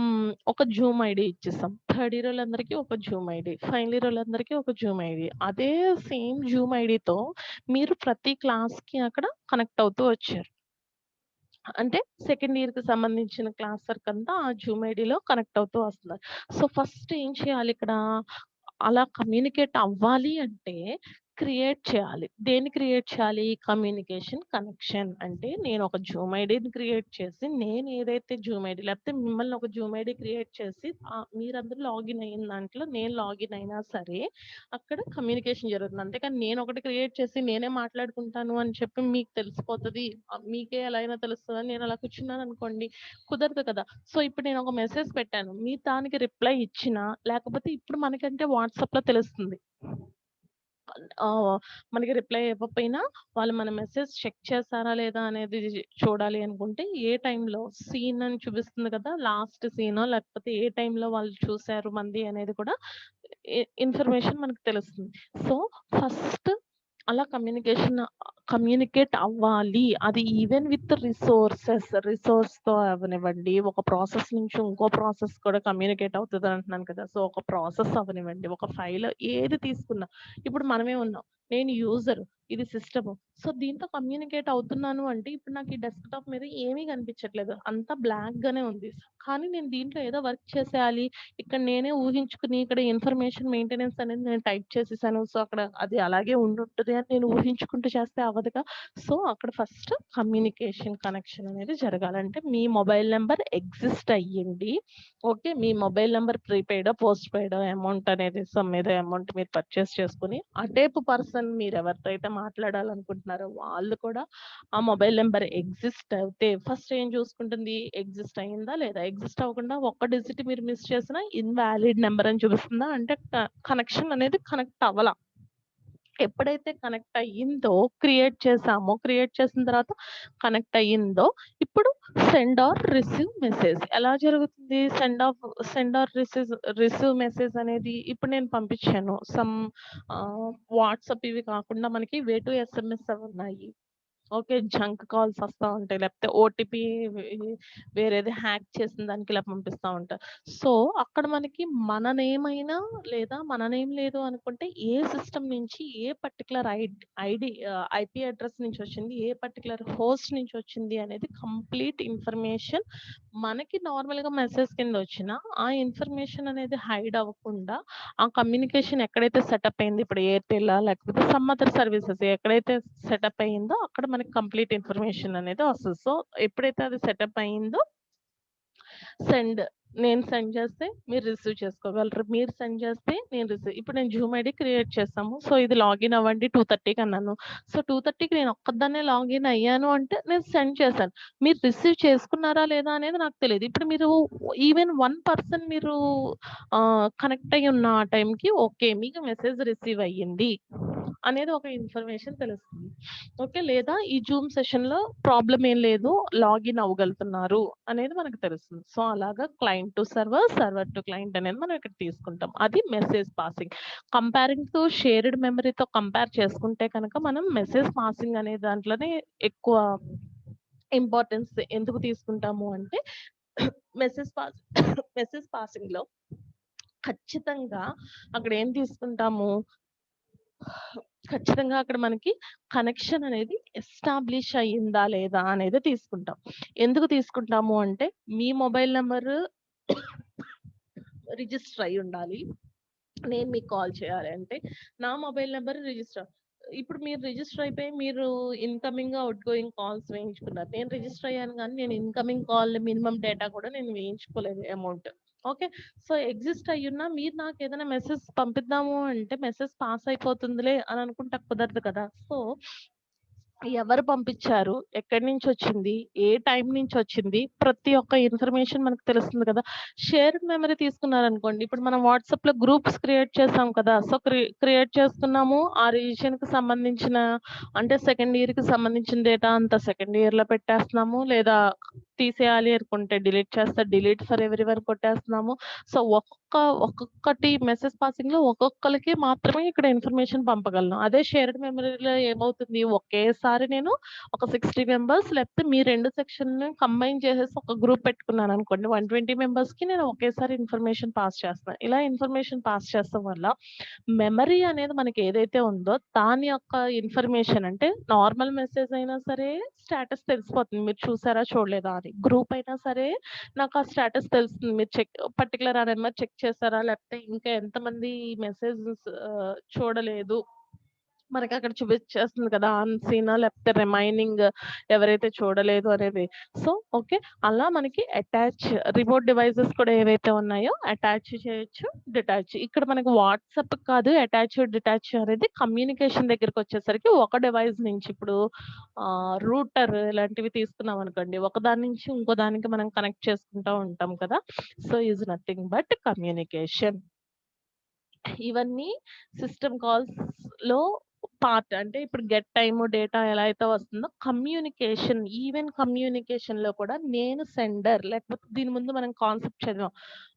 ఒక జూమ్ ఐడీ ఇచ్చేసాం. థర్డ్ ఇయర్ వాళ్ళందరికీ ఒక జూమ్ ఐడీ, ఫైనల్ ఇయర్ వాళ్ళందరికీ ఒక జూమ్ ఐడీ. అదే సేమ్ జూమ్ ఐడీతో మీరు ప్రతి క్లాస్‌కి అక్కడ కనెక్ట్ అవుతూ వచ్చారు. అంటే సెకండ్ ఇయర్‌కి సంబంధించిన క్లాస్ వర్క్ అంతా ఆ జూమ్ ఐడీలో కనెక్ట్ అవుతూ వస్తున్నారు. సో, ఫస్ట్ ఏం చేయాలి ఇక్కడ? అలా కమ్యూనికేట్ అవ్వాలి అంటే క్రియేట్ చేయాలి. దేన్ని క్రియేట్ చేయాలి? Communication connection. అంటే నేను ఒక జూమ్ ఐడీని క్రియేట్ చేసి, నేను ఏదైతే జూమ్ ఐడీ లేకపోతే మిమ్మల్ని ఒక జూమ్ ఐడీ క్రియేట్ చేసి మీరందరూ లాగిన్ అయిన దాంట్లో నేను లాగిన్ అయినా సరే అక్కడ కమ్యూనికేషన్ జరుగుతుంది. అంతేకాని నేనొకటి క్రియేట్ చేసి నేనే మాట్లాడుకుంటాను అని చెప్పి మీకు తెలిసిపోతది. మీకే ఎలా అయినా తెలుస్తదని నేను అలా కూర్చున్నాననుకోండి, కుదరదు కదా! సో, ఇప్పుడు నేను ఒక మెసేజ్ పెట్టాను. మీరు దానికి రిప్లై ఇచ్చినా, లేకపోతే ఇప్పుడు మనకంటే వాట్సాప్‌లో తెలుస్తుంది. మనకి రిప్లై ఇవ్వకపోయినా వాళ్ళు మన మెసేజ్ చెక్ చేశారా లేదా అనేది చూడాలి అనుకుంటే ఏ టైంలో సీన్ అని చూపిస్తుంది కదా! లాస్ట్ సీనో లేకపోతే ఏ టైంలో వాళ్ళు చూసారు మనది అనేది కూడా ఇన్ఫర్మేషన్ మనకు తెలుస్తుంది. సో, ఫస్ట్ అలా కమ్యూనికేట్ అవ్వాలి. అది ఈవెన్ విత్ రిసోర్స్‌తో అవ్వనివ్వండి. ఒక ప్రాసెస్ నుంచి ఇంకో ప్రాసెస్ కూడా కమ్యూనికేట్ అవుతది అంటున్నాను కదా! సో, ఒక ప్రాసెస్ అవ్వనివ్వండి. ఒక ఫైల్ ఏది తీసుకున్నా ఇప్పుడు మనమే ఉన్నాం. నేను యూజర్, ఇది సిస్టము. సో, దీంతో కమ్యూనికేట్ అవుతున్నాను అంటే ఇప్పుడు నాకు ఈ డెస్క్‌టాప్ మీద ఏమీ కనిపించట్లేదు. అంతా బ్లాక్‌గానే ఉంది. కానీ నేను దీంట్లో ఏదో వర్క్ చేసేయాలి. ఇక్కడ నేనే ఊహించుకుని ఇక్కడ ఇన్ఫర్మేషన్ మెయింటెనెన్స్ అనేది నేను టైప్ చేసేసాను. సో, అక్కడ అది అలాగే ఉండుంటది అని నేను ఊహించుకుంటూ చేస్తే అవ్వదుగా. సో, అక్కడ ఫస్ట్ కమ్యూనికేషన్ కనెక్షన్ అనేది జరగాలంటే మీ మొబైల్ నంబర్ ఎగ్జిస్ట్ అయ్యింది. ఓకే. మీ మొబైల్ నంబర్ ప్రీపెయిడో, పోస్ట్ పెయిడో అమౌంట్ అనేది సమ్ ఏదో అమౌంట్ మీరు పర్చేస్ చేసుకొని, అటేపు పర్సన్ మీరెవరితో అయితే మాట్లాడాలనుకుంటున్నారో వాళ్ళు కూడా ఆ మొబైల్ నంబర్ ఎగ్జిస్ట్ అవుతే ఫస్ట్ ఏం చూసుకుంటుంది? ఎగ్జిస్ట్ అయిందా లేదా? ఎగ్జిస్ట్ అవ్వకుండా ఒక్క డిజిట్ మీరు మిస్ చేసినా ఇన్‌వాలిడ్ నంబర్ అని చూపిస్తుందా? అంటే కనెక్షన్ అనేది కనెక్ట్ అవ్వల. ఎప్పుడైతే కనెక్ట్ అయ్యిందో, క్రియేట్ చేసిన తర్వాత కనెక్ట్ అయ్యిందో, ఇప్పుడు సెండ్ ఆర్ రిసీవ్ మెసేజ్ ఎలా జరుగుతుంది? రిసీవ్ మెసేజ్ అనేది ఇప్పుడు నేను పంపించాను. వాట్సాప్ ఇవి కాకుండా మనకి వే టు ఎస్ఎంఎస్ అవి ఉన్నాయి. ఓకే. జంక్ కాల్స్ వస్తా ఉంటాయి. లేకపోతే ఓటీపీ వేరేది హ్యాక్ చేసిన దానికి ఇలా పంపిస్తా ఉంటారు. సో, అక్కడ మనకి మన నేమ్ అయినా లేదా మన నేమ్ లేదు అనుకుంటే ఏ సిస్టమ్ నుంచి ఏ పర్టిక్యులర్ ఐపీ అడ్రెస్ నుంచి వచ్చింది, ఏ పర్టిక్యులర్ హోస్ట్ నుంచి వచ్చింది అనేది కంప్లీట్ ఇన్ఫర్మేషన్ మనకి నార్మల్‌గా మెసేజ్ కింద వచ్చినా, ఆ ఇన్ఫర్మేషన్ అనేది హైడ్ అవ్వకుండా ఆ కమ్యూనికేషన్ ఎక్కడైతే సెటప్ అయింది ఇప్పుడు ఎయిర్‌టెల్లా లేకపోతే సమ్ అదర్ సర్వీసెస్ ఎక్కడైతే సెటప్ అయిందో అక్కడ మనకి కంప్లీట్ ఇన్ఫర్మేషన్ అనేది వస్తది. సో, ఎప్పుడైతే అది సెటప్ అయిందో సెండ్ నేను సెండ్ చేస్తే మీరు రిసీవ్ చేసుకోగలరు. మీరు సెండ్ చేస్తే నేను రిసీవ్ ఇప్పుడు నేను జూమ్ ఐడీ క్రియేట్ చేసాము. సో, ఇది లాగిన్ అవ్వండి 2:30కి అన్నాను. సో, 2:30కి నేను ఒక్కదాన్నే లాగిన్ అయ్యాను అంటే నేను సెండ్ చేశాను. మీరు రిసీవ్ చేసుకున్నారా లేదా అనేది నాకు తెలీదు. ఇప్పుడు మీరు ఈవెన్ వన్ పర్సన్ మీరు కనెక్ట్ అయ్యి ఉన్న ఆ టైంకి ఓకే. మీకు మెసేజ్ రిసీవ్ అయ్యింది అనేది ఒక ఇన్ఫర్మేషన్ తెలుస్తుంది. ఓకే. లేదా ఈ జూమ్ సెషన్‌లో ప్రాబ్లమ్ ఏం లేదు. లాగిన్ అవ్వగలుగుతున్నారు అనేది మనకు తెలుస్తుంది. సో, అలాగా client to server, server to client అనేది మనం ఇక్కడ తీసుకుంటాం. అది message passing. Comparing to shared మెమరీతో కంపేర్ చేసుకుంటే కనుక మనం మెసేజ్ పాసింగ్ అనే దాంట్లోనే ఎక్కువ ఇంపార్టెన్స్ ఎందుకు తీసుకుంటాము అంటే మెసేజ్ పాస్ మెసేజ్ పాసింగ్‌లో ఖచ్చితంగా అక్కడ ఏం తీసుకుంటాము? ఖచ్చితంగా అక్కడ మనకి కనెక్షన్ అనేది ఎస్టాబ్లిష్ అయ్యిందా లేదా అనేది తీసుకుంటాం. ఎందుకు తీసుకుంటాము అంటే మీ మొబైల్ నంబరు రిజిస్టర్ అయ్యుండాలి. నేను మీకు కాల్ చేయాలి అంటే నా మొబైల్ నంబర్ రిజిస్టర్ ఇప్పుడు మీరు రిజిస్టర్ అయిపోయి మీరు ఇన్‌కమింగ్, ఔట్‌గోయింగ్ కాల్స్ వేయించుకున్నారు. నేను రిజిస్టర్ అయ్యాను గానీ నేను ఇన్‌కమింగ్ కాల్ మినిమమ్ డేటా కూడా నేను వేయించుకోలేదు అమౌంట్. ఓకే. సో, ఎగ్జిస్ట్ అయ్యున్నా మీరు నాకేదైనా మెసేజ్ పంపిద్దాము అంటే మెసేజ్ పాస్ అయిపోతుందిలే అని అనుకుంటే కుదరదు కదా! సో, ఎవరు పంపించారు? ఎక్కడి నుంచొచ్చింది? ఏ టైం నుంచొచ్చింది? ప్రతి ఒక్క ఇన్ఫర్మేషన్ మనకు తెలుస్తుంది కదా! షేర్డ్ మెమరీ తీసుకున్నారనుకోండి, ఇప్పుడు మనం వాట్సాప్‌లో గ్రూప్స్ క్రియేట్ చేసాం కదా! సో, క్రియేట్ చేసుకున్నాము. ఆ రిజిషన్‌కి సంబంధించిన అంటే సెకండ్ ఇయర్‌కి సంబంధించిన డేటా అంతా సెకండ్ ఇయర్‌లో పెట్టేస్తున్నాము. లేదా తీసేయాలి అనుకుంటే డిలీట్ చేస్తే డిలీట్ ఫర్ ఎవ్రీవన్ కొట్టేస్తున్నాము. సో, ఒక్కొక్కటి మెసేజ్ పాసింగ్‌లో ఒక్కొక్కళ్ళకి మాత్రమే ఇక్కడ ఇన్ఫర్మేషన్ పంపగలను. అదే షేర్డ్ మెమరీలో ఏమవుతుంది, ఒకేసారి నేను ఒక 60 మెంబర్స్ లేకపోతే మీ 2 సెక్షన్‌ని కంబైన్ చేసేసి ఒక గ్రూప్ పెట్టుకున్నాననుకోండి. 120 మెంబర్స్‌కి నేను ఒకేసారి ఇన్ఫర్మేషన్ పాస్ చేస్తున్నాను. ఇలా ఇన్ఫర్మేషన్ పాస్ చేస్తాం వల్ల మెమరీ అనేది మనకి ఏదైతే ఉందో దాని యొక్క ఇన్ఫర్మేషన్ అంటే నార్మల్ మెసేజ్ అయినా సరే స్టేటస్ తెలిసిపోతుంది. మీరు చూసారా? చూడలేదా? అని. గ్రూప్ అయినా సరే నాకు ఆ స్టేటస్ తెలుస్తుంది. మీరు పర్టిక్యులర్ ఆ నెంబర్ చెక్ చేసారా? లేకపోతే ఇంకా ఎంతమంది ఈ మెసేజెస్ చూడలేదు. మనకక్కడ చూపిచ్చేస్తుంది కదా! అన్‌సీనా లేకపోతే రిమైనింగ్ ఎవరైతే చూడలేదు అనేది. So, okay. అలా మనకి రిమోట్ డివైసెస్ కూడా ఏవైతే ఉన్నాయో అటాచ్ చేయొచ్చు, డిటాచ్. ఇక్కడ మనకు వాట్సాప్ కాదు డిటాచ్ అనేది కమ్యూనికేషన్ దగ్గరికొచ్చేసరికి ఒక డివైస్ నుంచి ఇప్పుడు రూటర్ ఇలాంటివి తీసుకున్నామనుకోండి. ఒకదాని నుంచి ఇంకో దానికి మనం కనెక్ట్ చేసుకుంటా ఉంటాం కదా! So, is nothing but communication. ఇవన్నీ సిస్టమ్ కాల్స్‌లో పార్ట్. అంటే ఇప్పుడు గెట్ టైమ్, డేటా ఎలా అయితే వస్తుందో ఈవెన్ కమ్యూనికేషన్‌లో కూడా నేను సెండర్ లేకపోతే దీని ముందు మనం కాన్సెప్ట్ చదివాం.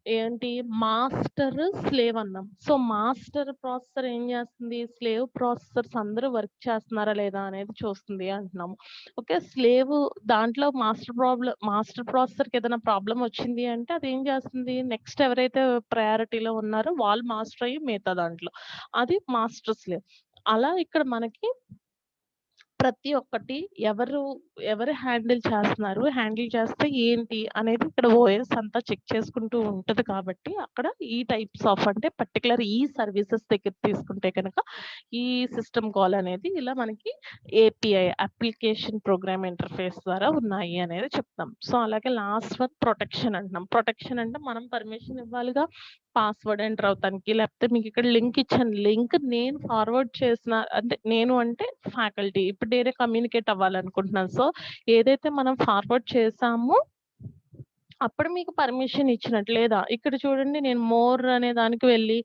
ఏంటి మాస్టర్, స్లేవ్ అన్నాం. సో, మాస్టర్ ప్రాసెసర్ ఏం చేస్తుంది, స్లేవ్ ప్రాసెసర్స్ అందరూ వర్క్ చేస్తున్నారా లేదా అనేది చూస్తుంది అంటున్నాము. ఓకే. దాంట్లో మాస్టర్ ప్రాసెసర్‌కి ఏదైనా ప్రాబ్లమ్ వచ్చింది అంటే అదేం చేస్తుంది, నెక్స్ట్ ఎవరైతే ప్రయారిటీలో ఉన్నారో వాళ్ళు మాస్టర్ అయ్యి మిగతా దాంట్లో. అది మాస్టర్ స్లేవ్. అలా ఇక్కడ మనకి ప్రతి ఒక్కటి ఎవరు హ్యాండిల్ చేస్తే ఏంటి అనేది ఇక్కడ ఓఎస్ అంతా చెక్ చేసుకుంటూ ఉంటది కాబట్టి, అక్కడ ఈ టైప్స్ ఆఫ్ అంటే పర్టిక్యులర్ ఈ సర్వీసెస్ దగ్గర తీసుకుంటే కనుక ఈ సిస్టమ్ కాల్ అనేది ఇలా మనకి ఏపీఐ అప్లికేషన్ ప్రోగ్రామ్ ఇంటర్ఫేస్ ద్వారా ఉన్నాయి అనేది చెప్తాం. సో, అలాగే లాస్ట్ వన్ ప్రొటెక్షన్ అంటున్నాం. ప్రొటెక్షన్ అంటే మనం పర్మిషన్ ఇవ్వాలిగా పాస్వర్డ్ ఎంటర్ అవుతానికి. లేకపోతే మీకు ఇక్కడ లింక్ ఇచ్చాను. లింక్ నేను ఫార్వర్డ్ చేసిన అంటే నేను అంటే ఫ్యాకల్టీ. ఇప్పుడు నేనే కమ్యూనికేట్ అవ్వాలనుకుంటున్నాను. సో, ఏదైతే మనం ఫార్వర్డ్ చేసామో అప్పుడు మీకు పర్మిషన్ ఇచ్చినట్టు. లేదా ఇక్కడ చూడండి నేను మోర్ అనే దానికి వెళ్లి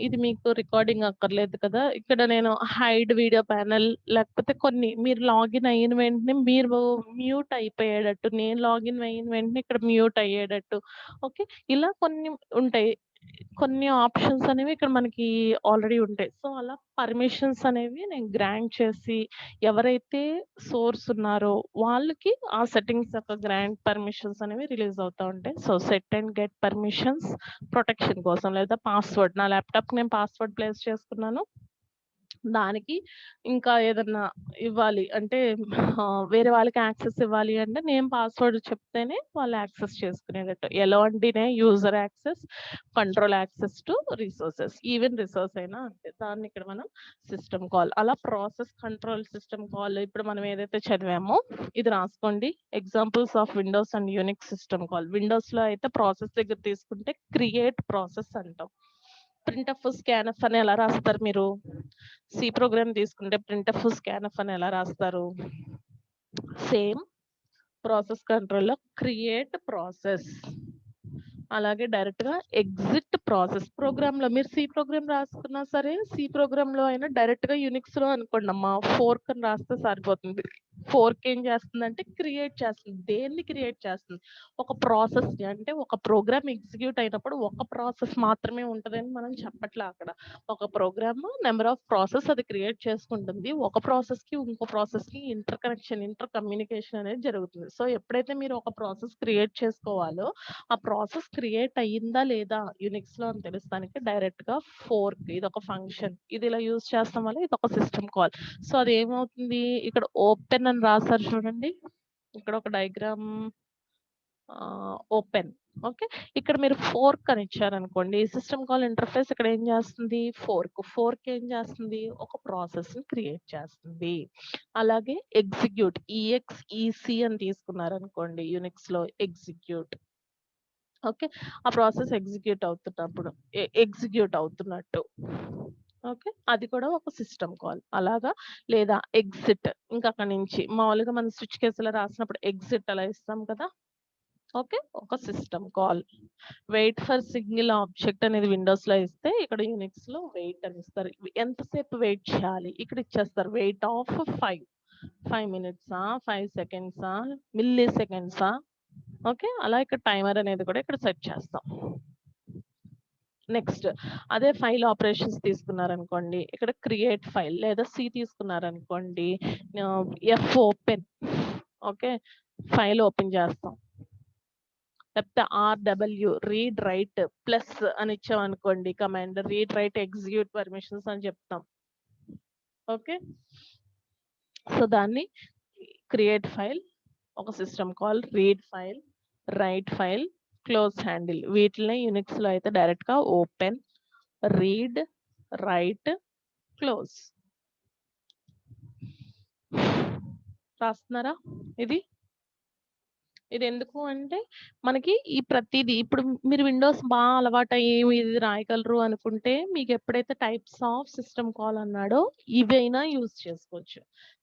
ఇది మీకు రికార్డింగ్ అక్కర్లేదు కదా! ఇక్కడ నేను హైడ్ వీడియో ప్యానెల్ లేకపోతే కొన్ని మీరు లాగిన్ అయిన వెంటనే మీరు మ్యూట్ అయిపోయేటట్టు, నేను లాగిన్ అయిన వెంటనే ఇక్కడ మ్యూట్ అయ్యేటట్టు. ఓకే. ఇలా కొన్ని ఉంటాయి. కొన్ని ఆప్షన్స్ అనేవి ఇక్కడ మనకి ఆల్రెడీ ఉంటాయి. సో, అలా పర్మిషన్స్ అనేవి నేను గ్రాంట్ చేసి ఎవరైతే సోర్స్ ఉన్నారో వాళ్ళకి ఆ సెట్టింగ్స్ యొక్క గ్రాంట్ పర్మిషన్స్ అనేవి రిలీజ్ అవుతా ఉంటాయి. So, set and get permissions protection కోసం లేదా పాస్వర్డ్ నా ల్యాప్‌టాప్‌కి నేను పాస్వర్డ్ ప్లేస్ చేసుకున్నాను. దానికి ఇంకా ఏదన్నా ఇవ్వాలి అంటే వేరే వాళ్ళకి యాక్సెస్ ఇవ్వాలి అంటే నేను పాస్వర్డ్ చెప్తేనే వాళ్ళు యాక్సెస్ చేసుకునేటట్టు. ఎలాంటినే user access, control access to resources. Even resource అయినా అంతే. దాన్ని ఇక్కడ మనం సిస్టమ్ కాల్ అలా ప్రాసెస్ కంట్రోల్ సిస్టమ్ కాల్ ఇప్పుడు మనం ఏదైతే చదివామో ఇది రాసుకోండి. Examples of Windows and Unix system call. విండోస్‌లో అయితే ప్రాసెస్ దగ్గర తీసుకుంటే క్రియేట్ ప్రాసెస్ అంటాం. ప్రింట్ఎఫ్, స్కాన్ఎఫ్ అని ఎలా రాస్తారు మీరు? సి ప్రోగ్రామ్ తీసుకుంటే ప్రింట్ఎఫ్, స్కాన్ఎఫ్ అని ఎలా రాస్తారు? సేమ్ ప్రాసెస్ కంట్రోల్‌లో క్రియేట్ ప్రాసెస్. అలాగే డైరెక్ట్‌గా ఎగ్జిట్ ప్రాసెస్. ప్రోగ్రామ్‌లో మీరు సి ప్రోగ్రామ్ రాసుకున్నా సరే, సి ప్రోగ్రామ్‌లో అయినా డైరెక్ట్‌గా యూనిక్స్‌లో అనుకోండమ్మా ఫోర్క్ అని రాస్తే సరిపోతుంది. ఫోర్క్ ఏం చేస్తుందంటే క్రియేట్ చేస్తుంది. దేన్ని క్రియేట్ చేస్తుంది? ఒక ప్రాసెస్‌ని. అంటే ఒక ప్రోగ్రామ్ ఎగ్జిక్యూట్ అయినప్పుడు ఒక ప్రాసెస్ మాత్రమే ఉంటదని మనం చెప్పట్లా అక్కడ. ఒక ప్రోగ్రామ్ నంబర్ ఆఫ్ ప్రాసెస్ అది క్రియేట్ చేసుకుంటుంది. ఒక ప్రాసెస్‌కి ఇంకో ప్రాసెస్‌కి ఇంటర్ కమ్యూనికేషన్ అనేది జరుగుతుంది. సో, ఎప్పుడైతే మీరు ఒక ప్రాసెస్ క్రియేట్ చేసుకోవాలో ఆ ప్రాసెస్ క్రియేట్ అయ్యిందా లేదా యూనిక్స్‌లో అని తెలుస్తానికి డైరెక్ట్‌గా ఫోర్క్ ఇదొక ఫంక్షన్. ఇది ఇలా యూజ్ చేస్తాం వల్ల ఇదొక సిస్టమ్ కాల్. సో, అదేమవుతుంది ఇక్కడ ఓపెన్ అని రాసారు చూడండి. ఇక్కడ ఒక డయాగ్రామ్ ఓపెన్. ఓకే. ఇక్కడ మీరు ఫోర్క్ అని ఇచ్చారనుకోండి. సిస్టమ్ కాల్ ఇంటర్ఫేస్ ఇక్కడ ఏం చేస్తుంది? ఫోర్క్ ఏం చేస్తుంది? ఒక ప్రాసెస్‌ని క్రియేట్ చేస్తుంది. అలాగే ఎగ్జిక్యూట్ ఈఎక్స్ఈసీ అని తీసుకున్నారనుకోండి యూనిక్స్‌లో ఎగ్జిక్యూట్. ఓకే. ఆ ప్రాసెస్ ఎగ్జిక్యూట్ అవుతున్నట్టు. ఓకే. అది కూడా ఒక సిస్టమ్ కాల్. అలాగా లేదా ఎగ్జిట్ ఇంకా అక్కడి నుంచి మామూలుగా మనం స్విచ్ కేస్‌లో రాసినప్పుడు ఎగ్జిట్ అలా ఇస్తాం కదా! ఓకే. ఒక system call. Wait for single object అనేది విండోస్‌లో ఇస్తే ఇక్కడ యూనిక్స్‌లో వెయిట్ అని ఇస్తారు. ఎంతసేపు వెయిట్ చేయాలి? ఇక్కడ ఇచ్చేస్తారు వెయిట్ ఆఫ్ 5. 5 మినిట్సా, 5 సెకండ్సా, మిల్లీ సెకండ్సా? ఓకే. అలా ఇక్కడ టైమర్ అనేది కూడా ఇక్కడ సెట్ చేస్తాం. నెక్స్ట్ అదే ఫైల్ ఆపరేషన్స్ తీసుకున్నారనుకోండి, ఇక్కడ క్రియేట్ ఫైల్ లేదా సి తీసుకున్నారనుకోండి, fopen. Okay. File open చేస్తాం. లేకపోతే ఆర్‌డబ్ల్యూ రీడ్ రైట్ ప్లస్ అని ఇచ్చామనుకోండి command, read write execute permissions అని చెప్తాం. ఓకే. సో దాన్ని క్రియేట్ ఫైల్, ఒక system call, read file, write file, close handle. వీటిని యూనిక్స్ లో అయితే డైరెక్ట్ గా ఓపెన్, రీడ్, రైట్, క్లోజ్ రాస్తున్నారా? ఇది ఎందుకు అంటే మనకి ఈ ప్రతిదీ ఇప్పుడు మీరు విండోస్ బాగా అలవాటయ్యి ఇది రాయగలరు అనుకుంటే, మీకు ఎప్పుడైతే టైప్స్ ఆఫ్ సిస్టమ్ కాల్ అన్నాడో ఇవైనా యూజ్ చేసుకోవచ్చు.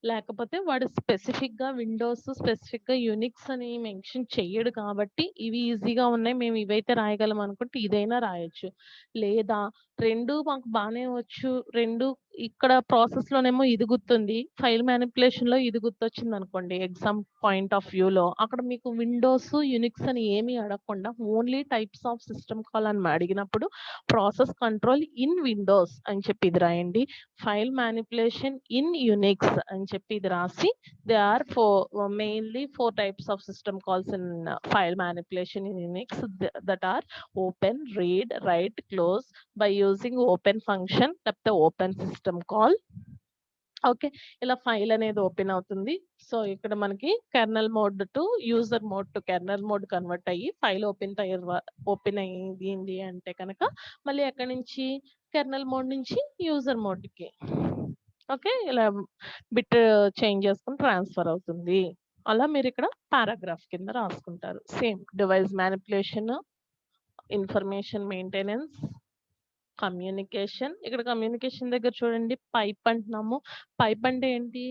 లేకపోతే వాడు స్పెసిఫిక్‌గా విండోస్, స్పెసిఫిక్‌గా యూనిక్స్ అని మెన్షన్ చెయ్యడు కాబట్టి, ఇవి ఈజీగా ఉన్నాయి మేము ఇవైతే రాయగలం అనుకుంటే ఇదైనా రాయొచ్చు. లేదా 2 మాకు బానే వచ్చు, 2 ఇక్కడ ప్రాసెస్‌లోనేమో ఇది గుర్తుంది, ఫైల్ మానిప్యులేషన్‌లో ఇది గుర్తొచ్చిందనుకోండి ఎగ్జామ్ పాయింట్ ఆఫ్ వ్యూలో, అక్కడ మీకు విండోస్, యూనిక్స్ అని ఏమీ అడగకుండా only types of system call అని అడిగినప్పుడు ప్రాసెస్ కంట్రోల్ ఇన్ విండోస్ అని చెప్పి ఇది రాయండి. ఫైల్ మానిప్యులేషన్ ఇన్ యూనిక్స్ అని చెప్పి ఇది రాసి, they are mainly 4 types of system calls in file manipulation in Unix that are open, read, write, close by using open function లేకపోతే ఓపెన్ సిస్టమ్ కాల్. ఓకే. ఇలా ఫైల్ అనేది open అవుతుంది. So ఇక్కడ మనకి kernel mode to user mode to kernel mode convert అయ్యి file open అయ్యింది అంటే కనుక మళ్ళీ ఎక్కడి నుంచి కెర్నల్ మోడ్ నుంచి యూజర్ మోడ్కి. ఓకే. ఇలా బిట్ చేంజ్ చేసుకొని ట్రాన్స్ఫర్ అవుతుంది. అలా మీరు ఇక్కడ పారాగ్రాఫ్ కింద రాసుకుంటారు. Same device manipulation, information maintenance, communication. ఇక్కడ కమ్యూనికేషన్ దగ్గర చూడండి పైప్ అంటున్నాము. పైప్ అంటే ఏంటి?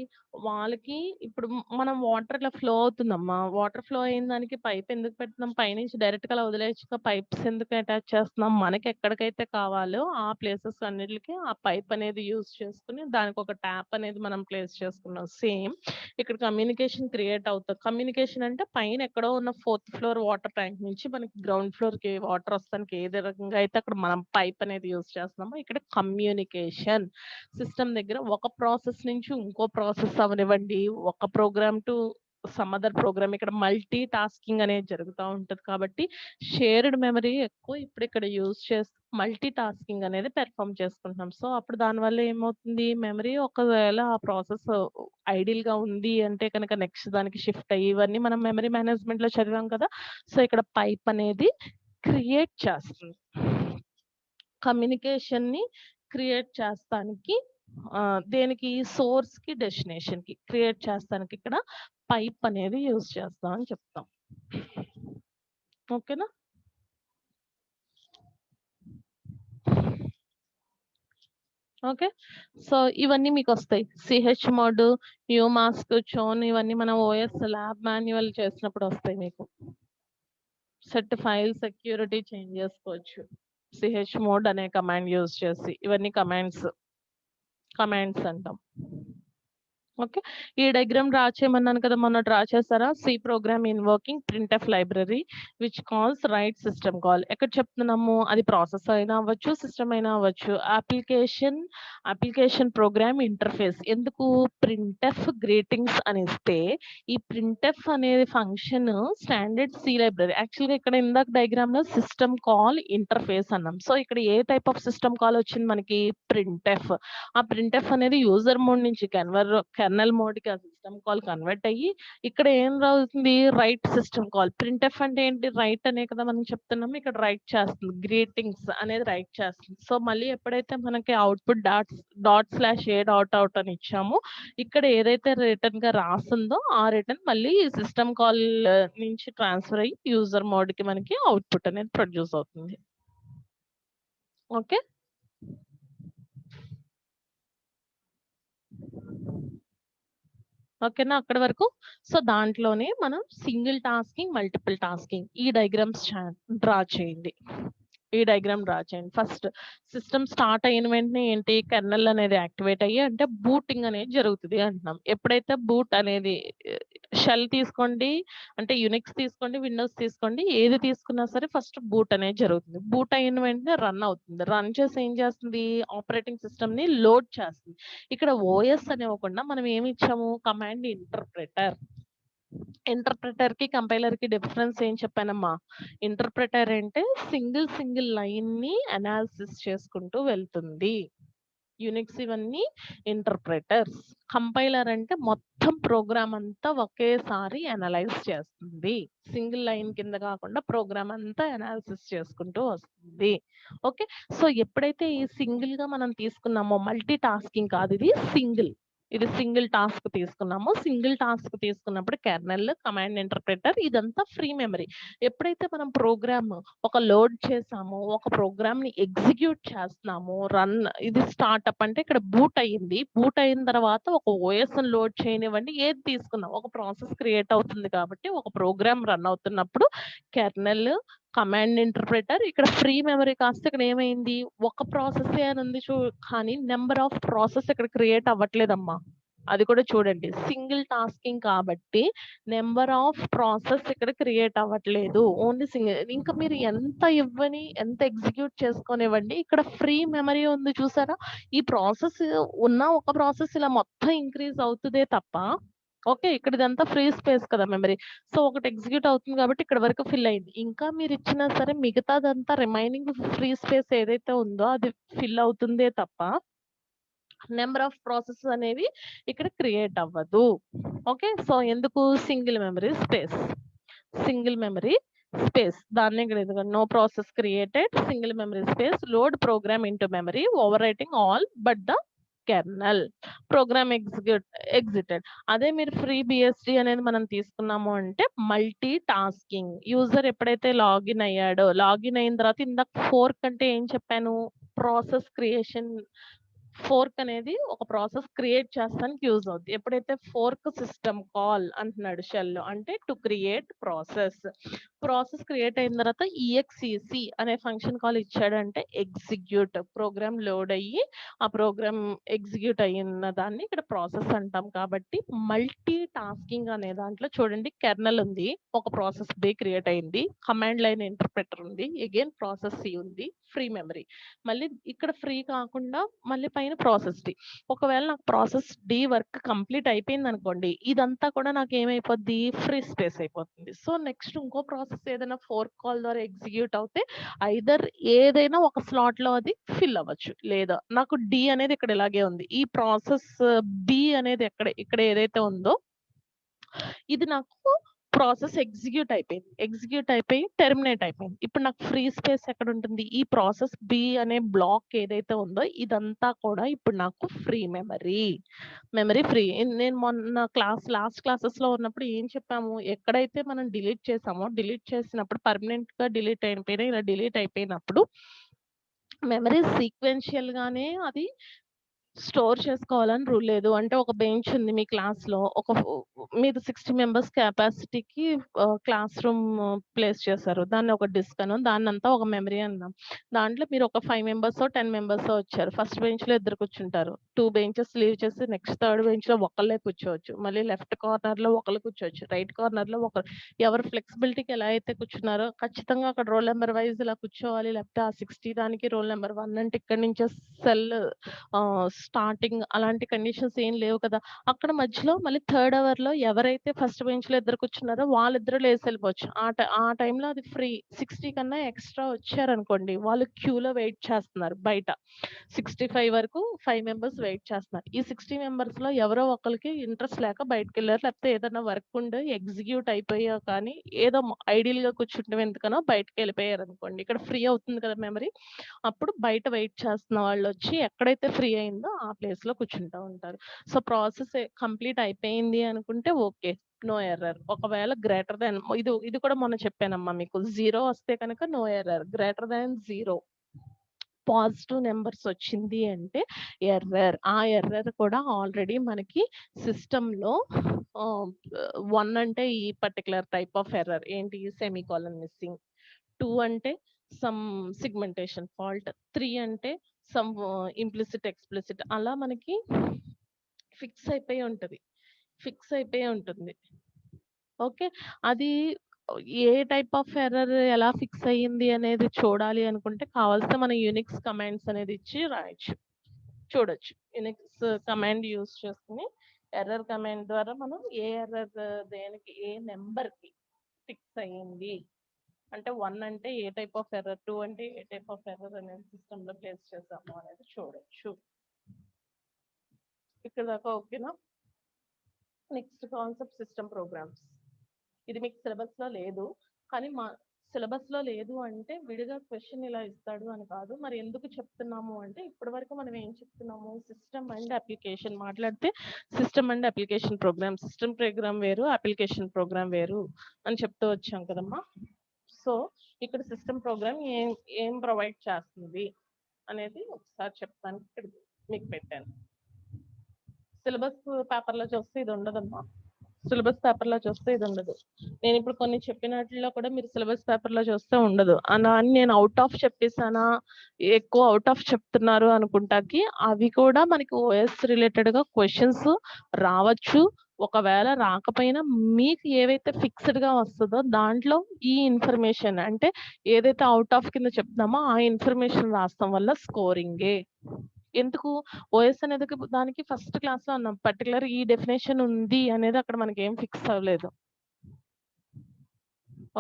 వాళ్ళకి ఇప్పుడు మనం వాటర్ ఇలా ఫ్లో అవుతుందమ్మా. వాటర్ ఫ్లో అయిన దానికి పైప్ ఎందుకు పెడుతున్నాం? పైనుంచి డైరెక్ట్‌గా అలా వదిలేయచ్చుగా. పైప్స్ ఎందుకు అటాచ్ చేస్తున్నాం? మనకి ఎక్కడికైతే కావాలో ఆ ప్లేసెస్ అన్నిటికి ఆ పైప్ అనేది యూజ్ చేసుకొని దానికి ఒక ట్యాప్ అనేది మనం ప్లేస్ చేసుకున్నాం. సేమ్ ఇక్కడ కమ్యూనికేషన్ క్రియేట్ అవుతది. కమ్యూనికేషన్ అంటే పైన ఎక్కడో ఉన్న 4th ఫ్లోర్ వాటర్ ట్యాంక్ నుంచి మనకి గ్రౌండ్ ఫ్లోర్‌కి వాటర్ వస్తానికి ఏది రకంగా అయితే అక్కడ మనం పైప్ అనేది యూజ్ చేస్తున్నామో ఇక్కడ కమ్యూనికేషన్. సిస్టమ్ దగ్గర ఒక ప్రాసెస్ నుంచి ఇంకో ప్రాసెస్ అవ్వనివ్వండి, ఒక program to some other program, ఇక్కడ మల్టీ టాస్కింగ్ అనేది జరుగుతా ఉంటది కాబట్టి షేర్డ్ మెమరీ ఎక్కువ ఇప్పుడు ఇక్కడ యూజ్ చేస్తూ మల్టీ టాస్కింగ్ అనేది పెర్ఫార్మ్ చేసుకుంటున్నాం. సో అప్పుడు దానివల్ల ఏమవుతుంది, మెమరీ ఒకవేళ ఆ ప్రాసెస్ ఐడిల్‌గా ఉంది అంటే కనుక నెక్స్ట్ దానికి షిఫ్ట్ అయ్యి ఇవన్నీ మనం మెమరీ మేనేజ్మెంట్‌లో చదివాం కదా! సో ఇక్కడ పైప్ అనేది క్రియేట్ చేస్తుంది. కమ్యూనికేషన్‌ని క్రియేట్ చేస్తానికి దేనికి సోర్స్‌కి, డెస్టినేషన్‌కి క్రియేట్ చేస్తానికి ఇక్కడ పైప్ అనేది యూజ్ చేస్తాం అని చెప్తాం. ఓకేనా? ఓకే. సో ఇవన్నీ మీకొస్తాయి. సిహెచ్ మోడ్, యూమాస్క్, చోన్ ఇవన్నీ మనం ఓఎస్ ల్యాబ్ మాన్యువల్ చేసినప్పుడు వస్తాయి మీకు. సెట్ ఫైల్ సెక్యూరిటీ చేంజ్ చేసుకోవచ్చు. సిహెచ్ మోడ్ అనే కమాండ్ యూజ్ చేసి. ఇవన్నీ కమాండ్స్ అంటాం. ఓకే. ఈ డయాగ్రామ్ డ్రా చేయమన్నాను కదా! మొన్న డ్రా చేసారా? C program invoking printf library which calls write system call. ఎక్కడ చెప్తున్నాము? అది ప్రాసెస్ అయినా అవ్వచ్చు, సిస్టమ్ అయినా అవ్వచ్చు. Application program interface. ఎందుకు? ప్రింట్ఎఫ్ గ్రీటింగ్స్ అని ఇస్తే ఈ ప్రింట్ఎఫ్ అనేది ఫంక్షన్ స్టాండర్డ్ సి లైబ్రరీ. యాక్చువల్‌గా ఇక్కడ ఇందాక డయాగ్రామ్‌లో సిస్టమ్ కాల్ ఇంటర్ఫేస్ అన్నాం. సో ఇక్కడ ఏ టైప్ ఆఫ్ సిస్టమ్ కాల్ వచ్చింది మనకి? ప్రింట్ఎఫ్. ఆ ప్రింట్ఎఫ్ అనేది యూజర్ మోడ్ నుంచి కెర్నల్ మోడ్‌కి ఆ సిస్టమ్ కాల్ కన్వర్ట్ అయ్యి ఇక్కడ ఏం రావుతుంది? Write system call. ప్రింట్ఎఫ్ అంటే ఏంటి? రైట్ అనే కదా మనం చెప్తున్నాము. ఇక్కడ రైట్ చేస్తుంది. గ్రీటింగ్స్ అనేది రైట్ చేస్తుంది. సో మళ్ళీ ఎప్పుడైతే మనకి output dot slash A dot out అని ఇచ్చామో ఇక్కడ ఏదైతే రిటర్న్‌గా రాసుందో ఆ రిటర్న్ మళ్ళీ సిస్టమ్ కాల్ నుంచి ట్రాన్స్‌ఫర్ అయ్యి యూజర్ మోడ్‌కి మనకి అవుట్‌పుట్ అనేది ప్రొడ్యూస్ అవుతుంది. ఓకే. ఓకేనా అక్కడి వరకు? సో దాంట్లోనే మనం సింగిల్ టాస్కింగ్, మల్టిపుల్ టాస్కింగ్ ఈ డయాగ్రామ్స్ డ్రా చేయండి. ఈ డయాగ్రామ్ డ్రా చేయండి. ఫస్ట్ సిస్టమ్ స్టార్ట్ అయిన వెంటనే ఏంటి కెర్నల్ అనేది యాక్టివేట్ అయ్యి అంటే బూటింగ్ అనేది జరుగుతది అంటున్నాం. ఎప్పుడైతే బూట్ అనేది షెల్ తీసుకోండి, అంటే యునిక్స్ తీసుకోండి, విండోస్ తీసుకోండి, ఏది తీసుకున్నా సరే ఫస్ట్ బూట్ అనేది జరుగుతుంది. బూట్ అయిన వెంటనే రన్ అవుతుంది. రన్ చేసి ఏం చేస్తుంది ఆపరేటింగ్ సిస్టమ్‌ని లోడ్ చేస్తుంది. ఇక్కడ ఓఎస్ అని ఇవ్వకుండా మనం ఏమి ఇచ్చాము కమాండ్ ఇంటర్ప్రెటర్. ఇంటర్ప్రెటర్‌కి, కంపైలర్‌కి డిఫరెన్స్ ఏం చెప్పానమ్మా? ఇంటర్ప్రెటర్ అంటే సింగిల్ లైన్‌ని అనాలిసిస్ చేసుకుంటూ వెళ్తుంది. యునిక్స్ ఇవన్నీ ఇంటర్ప్రెటర్స్. కంపైలర్ అంటే మొత్తం ప్రోగ్రామ్ అంతా ఒకేసారి అనలైజ్ చేస్తుంది. సింగిల్ లైన్ కింద కాకుండా ప్రోగ్రామ్ అంతా అనాలిసిస్ చేసుకుంటూ వస్తుంది. ఓకే. సో, ఎప్పుడైతే ఈ సింగిల్‌గా మనం తీసుకున్నామో మల్టీ టాస్కింగ్ కాదు ఇది సింగిల్. ఇది సింగిల్ టాస్క్ తీసుకున్నాము. సింగిల్ టాస్క్ తీసుకున్నప్పుడు కెర్నల్, కమాండ్ ఇంటర్ప్రెటర్ ఇదంతా ఫ్రీ మెమరీ. ఎప్పుడైతే మనం ప్రోగ్రామ్ ఒక లోడ్ చేసామో, ఒక ప్రోగ్రామ్‌ని ఎగ్జిక్యూట్ చేస్తున్నాము. రన్ ఇది స్టార్టప్ అంటే ఇక్కడ బూట్ అయ్యింది. బూట్ అయిన తర్వాత ఒక ఓఎస్‌ని లోడ్ చేయనివ్వండి, ఏది తీసుకున్నా ఒక ప్రాసెస్ క్రియేట్ అవుతుంది కాబట్టి ఒక ప్రోగ్రామ్ రన్ అవుతున్నప్పుడు కెర్నల్, కమాండ్ ఇంటర్ప్రెటర్ ఇక్కడ ఫ్రీ మెమరీ కాస్త ఇక్కడ ఏమైంది ఒక ప్రాసెసే అని ఉంది కానీ నెంబర్ ఆఫ్ ప్రాసెస్ ఇక్కడ క్రియేట్ అవ్వట్లేదమ్మా. అది కూడా చూడండి. సింగిల్ టాస్కింగ్ కాబట్టి నెంబర్ ఆఫ్ ప్రాసెస్ ఇక్కడ క్రియేట్ అవ్వట్లేదు. Only single. ఇంకా మీరు ఎంత ఇవ్వని, ఎంత ఎగ్జిక్యూట్ చేసుకోనివ్వండి. ఇక్కడ ఫ్రీ మెమరీ ఉంది చూసారా? ఈ ప్రాసెస్ ఉన్న ఒక ప్రాసెస్ ఇలా మొత్తం ఇంక్రీజ్ అవుతదే తప్ప ఓకే. ఇక్కడ ఇదంతా ఫ్రీ స్పేస్ కదా మెమరీ. సో, ఒకటి ఎగ్జిక్యూట్ అవుతుంది కాబట్టి ఇక్కడ వరకు ఫిల్ అయింది. ఇంకా మీరు ఇచ్చినా సరే మిగతాదంతా రిమైనింగ్ ఫ్రీ స్పేస్ ఏదైతే ఉందో అది ఫిల్ అవుతుందే తప్ప నెంబర్ ఆఫ్ ప్రాసెస్ అనేవి ఇక్కడ క్రియేట్ అవ్వదు. ఓకే. సో, ఎందుకు single memory space. Single memory space. దాన్నే ఇక్కడ ఇదిగో no process created single memory space load program into memory overwriting all but the kernel. Program exited. అదే మీరు ఫ్రీ BSD అనేది మనం తీసుకున్నాము అంటే మల్టీ టాస్కింగ్. యూజర్ ఎప్పుడైతే లాగిన్ అయ్యాడో, లాగిన్ అయిన తర్వాత ఇందాక ఫోర్క్ అంటే ఏం చెప్పాను? ప్రాసెస్ క్రియేషన్ ఫోర్క్ అనేది ఒక ప్రాసెస్ క్రియేట్ చేస్తానికి యూజ్ అవుద్ది. ఎప్పుడైతే ఫోర్క్ సిస్టమ్ కాల్ అంటున్నాడు షెల్‌లో అంటే to create process. Process create అయిన తర్వాత EXEC అనే ఫంక్షన్ కాల్ ఇచ్చాడంటే ఎగ్జిక్యూట్. ప్రోగ్రామ్ లోడ్ అయ్యి ఆ ప్రోగ్రామ్ ఎగ్జిక్యూట్ అయిన దాన్ని ఇక్కడ ప్రాసెస్ అంటాం కాబట్టి మల్టీ టాస్కింగ్ అనే దాంట్లో చూడండి కెర్నల్ ఉంది. ఒక ప్రాసెస్ B క్రియేట్ అయింది. కమాండ్ లైన్ ఇంటర్ప్రెటర్ ఉంది. అగైన్ ప్రాసెస్ C ఉంది. Free memory. మళ్ళీ ఇక్కడ ఫ్రీ కాకుండా మళ్ళీ పైన ప్రాసెస్ D. ఒకవేళ నాకు ప్రాసెస్ D వర్క్ కంప్లీట్ అయిపోయిందనుకోండి, ఇదంతా కూడా నాకేమైపోద్ది ఫ్రీ స్పేస్ అయిపోతుంది. సో, నెక్స్ట్ ఇంకో ప్రాసెస్ ఏదైనా ఫోర్క్ కాల్ ద్వారా ఎగ్జిక్యూట్ అవుతే ఐదర్ ఏదైనా ఒక స్లాట్‌లో అది ఫిల్ అవ్వచ్చు. లేదా నాకు D అనేది ఇక్కడ ఇలాగే ఉంది. ఈ ప్రాసెస్ B అనేది ఇక్కడ ఏదైతే ఉందో ఇది నాకు ప్రాసెస్ ఎగ్జిక్యూట్ అయిపోయింది. ఎగ్జిక్యూట్ అయిపోయి టెర్మినేట్ అయిపోయింది. ఇప్పుడు నాకు ఫ్రీ స్పేస్ ఎక్కడుంటుంది? ఈ ప్రాసెస్ B అనే బ్లాక్ ఏదైతే ఉందో ఇదంతా కూడా ఇప్పుడు నాకు ఫ్రీ మెమరీ. Memory free. నేను మొన్న లాస్ట్ క్లాసెస్‌లో ఉన్నప్పుడు ఏం చెప్పాము? ఎక్కడైతే మనం డిలీట్ చేసామో, డిలీట్ చేసినప్పుడు పర్మనెంట్‌గా డిలీట్ అయిపోయినా ఇలా డిలీట్ అయిపోయినప్పుడు మెమరీ సీక్వెన్షియల్‌గానే అది స్టోర్ చేసుకోవాలని రూల్ లేదు. అంటే ఒక బెంచ్ ఉంది మీ క్లాస్‌లో. మీరు 60 మెంబర్స్ కెపాసిటీకి క్లాస్ రూమ్ ప్లేస్ చేశారు. దాన్ని ఒక డిస్క్ అనో, దాన్నంతా ఒక మెమరీ అందాం. దాంట్లో మీరు ఒక 5 మెంబర్సో, 10 మెంబర్సో వచ్చారు. ఫస్ట్ బెంచ్‌లో ఇద్దరు కూర్చుంటారు. 2 బెంచెస్ లీవ్ చేసి నెక్స్ట్ థర్డ్ బెంచ్‌లో ఒకళ్ళే కూర్చోవచ్చు. మళ్ళీ లెఫ్ట్ కార్నర్‌లో ఒకళ్ళు కూర్చోవచ్చు. రైట్ కార్నర్‌లో ఒకరు. ఎవరు ఫ్లెక్సిబిలిటీకి ఎలా అయితే కూర్చున్నారో ఖచ్చితంగా అక్కడ రోల్ నంబర్ వైస్ ఇలా కూర్చోవాలి. లేకపోతే ఆ 60 దానికి రోల్ నంబర్ 1 అంటే ఇక్కడి నుంచే సెల్ స్టార్టింగ్ అలాంటి కండిషన్స్ ఏం లేవు కదా! అక్కడ మధ్యలో మళ్ళీ థర్డ్ అవర్‌లో ఎవరైతే ఫస్ట్ బెంచ్‌లో ఇద్దరు కూర్చున్నారో వాళ్ళిద్దరూ లేసెళ్ళిపోవచ్చు. ఆ టైంలో అది ఫ్రీ. 60 కన్నా ఎక్స్‌ట్రా వచ్చారనుకోండి, వాళ్ళు క్యూలో వెయిట్ చేస్తున్నారు బయట. 65 వరకు 5 మెంబర్స్ వెయిట్ చేస్తున్నారు. ఈ 60 మెంబర్స్‌లో ఎవరో ఒకళ్ళకి ఇంట్రెస్ట్ లేక బయటికెళ్లారు. లేకపోతే ఏదైనా వర్క్ ఉండి ఎగ్జిక్యూట్ అయిపోయా కానీ ఏదో ఐడియల్‌గా కూర్చుంటం ఎందుకనో బయటికెళ్ళిపోయారనుకోండి. ఇక్కడ ఫ్రీ అవుతుంది కదా మెమరీ. అప్పుడు బయట వెయిట్ చేస్తున్న వాళ్ళొచ్చి ఎక్కడైతే ఫ్రీ అయిందో ఆ ప్లేస్‌లో కూర్చుంటా ఉంటారు. సో, ప్రాసెస్ కంప్లీట్ అయిపోయింది అనుకుంటే ఓకే. No error. ఒకవేళ గ్రేటర్ థాన్ ఇది కూడా మొన్న చెప్పానమ్మా మీకు. 0 వస్తే కనుక no error. Greater than 0 positive numbers వచ్చింది అంటే ఎర్రర్. ఆ ఎర్రర్ కూడా ఆల్రెడీ మనకి సిస్టమ్‌లో 1 అంటే ఈ పర్టిక్యులర్ టైప్ ఆఫ్ ఎర్రర్ ఏంటి సెమీకోలన్ మిస్సింగ్. 2 అంటే సమ్ సిగ్మెంటేషన్ ఫాల్ట్. 3 అంటే సమ్ ఇంప్లిసిట్ ఎక్స్ప్లిసిట్. అలా మనకి ఫిక్స్ అయిపోయి ఉంటుంది. ఓకే. అది ఏ టైప్ ఆఫ్ ఎర్రర్ ఎలా ఫిక్స్ అయ్యింది అనేది చూడాలి అనుకుంటే కావాల్సిన మన యూనిక్స్ కమాండ్స్ అనేది ఇచ్చి చూడొచ్చు. యూనిక్స్ కమాండ్ యూజ్ చేసుకుని ఎర్రర్ కమాండ్ ద్వారా మనం ఏ ఎర్రర్ దేనికి ఏ నెంబర్‌కి ఫిక్స్ అయ్యింది. అంటే 1 అంటే ఏ టైప్ ఆఫ్ ఎర్రర్, 2 అంటే ఏ టైప్ ఆఫ్ ఎర్రర్ అనేది సిస్టమ్‌లో ప్లేస్ చేసాము అనేది చూడొచ్చు. ఇక్కడ దాకా ఓకేనా? Next concept system programs. ఇది మీకు సిలబస్‌లో లేదు. కానీ సిలబస్‌లో లేదు అంటే విడిగా క్వెషన్ ఇలా ఇస్తాడు అని కాదు. మరి ఎందుకు చెప్తున్నాము అంటే ఇప్పటివరకు మనం ఏం చెప్తున్నాము, సిస్టమ్ అండ్ అప్లికేషన్ మాట్లాడితే system and application program, system program వేరు, అప్లికేషన్ ప్రోగ్రామ్ వేరు అని చెప్తూ వచ్చాం కదమ్మా. సో ఇక్కడ సిస్టమ్ ప్రోగ్రామ్ ఏం ప్రొవైడ్ చేస్తుంది అనేది ఒకసారి చెప్తాను. ఇక్కడ మీకు పెట్టాను. సిలబస్ పేపర్‌లో చూస్తే ఇది ఉండదమ్మా. సిలబస్ పేపర్‌లో చూస్తే ఇది ఉండదు. నేను ఇప్పుడు కొన్ని చెప్పినట్లో కూడా మీరు సిలబస్ పేపర్‌లో చూస్తే ఉండదు. అలా అని నేను ఔట్ ఆఫ్ చెప్పేసానా, ఎక్కువ ఔట్ ఆఫ్ చెప్తున్నారు అనుకుంటాకి అవి కూడా మనకి ఓఎస్ రిలేటెడ్‌గా క్వెషన్స్ రావచ్చు. ఒకవేళ రాకపోయినా మీకు ఏవైతే ఫిక్స్‌డ్‌గా వస్తదో దాంట్లో ఈ ఇన్ఫర్మేషన్ అంటే ఏదైతే ఔట్ ఆఫ్ కింద చెప్తున్నామో ఆ ఇన్ఫర్మేషన్ రాస్తాం వల్ల స్కోరింగే. ఎందుకు ఓఎస్ అనేది దానికి ఫస్ట్ క్లాస్‌లో అన్నాం. పర్టిక్యులర్ ఈ డెఫినిషన్ ఉంది అనేది అక్కడ మనకేం ఫిక్స్ అవ్వలేదు.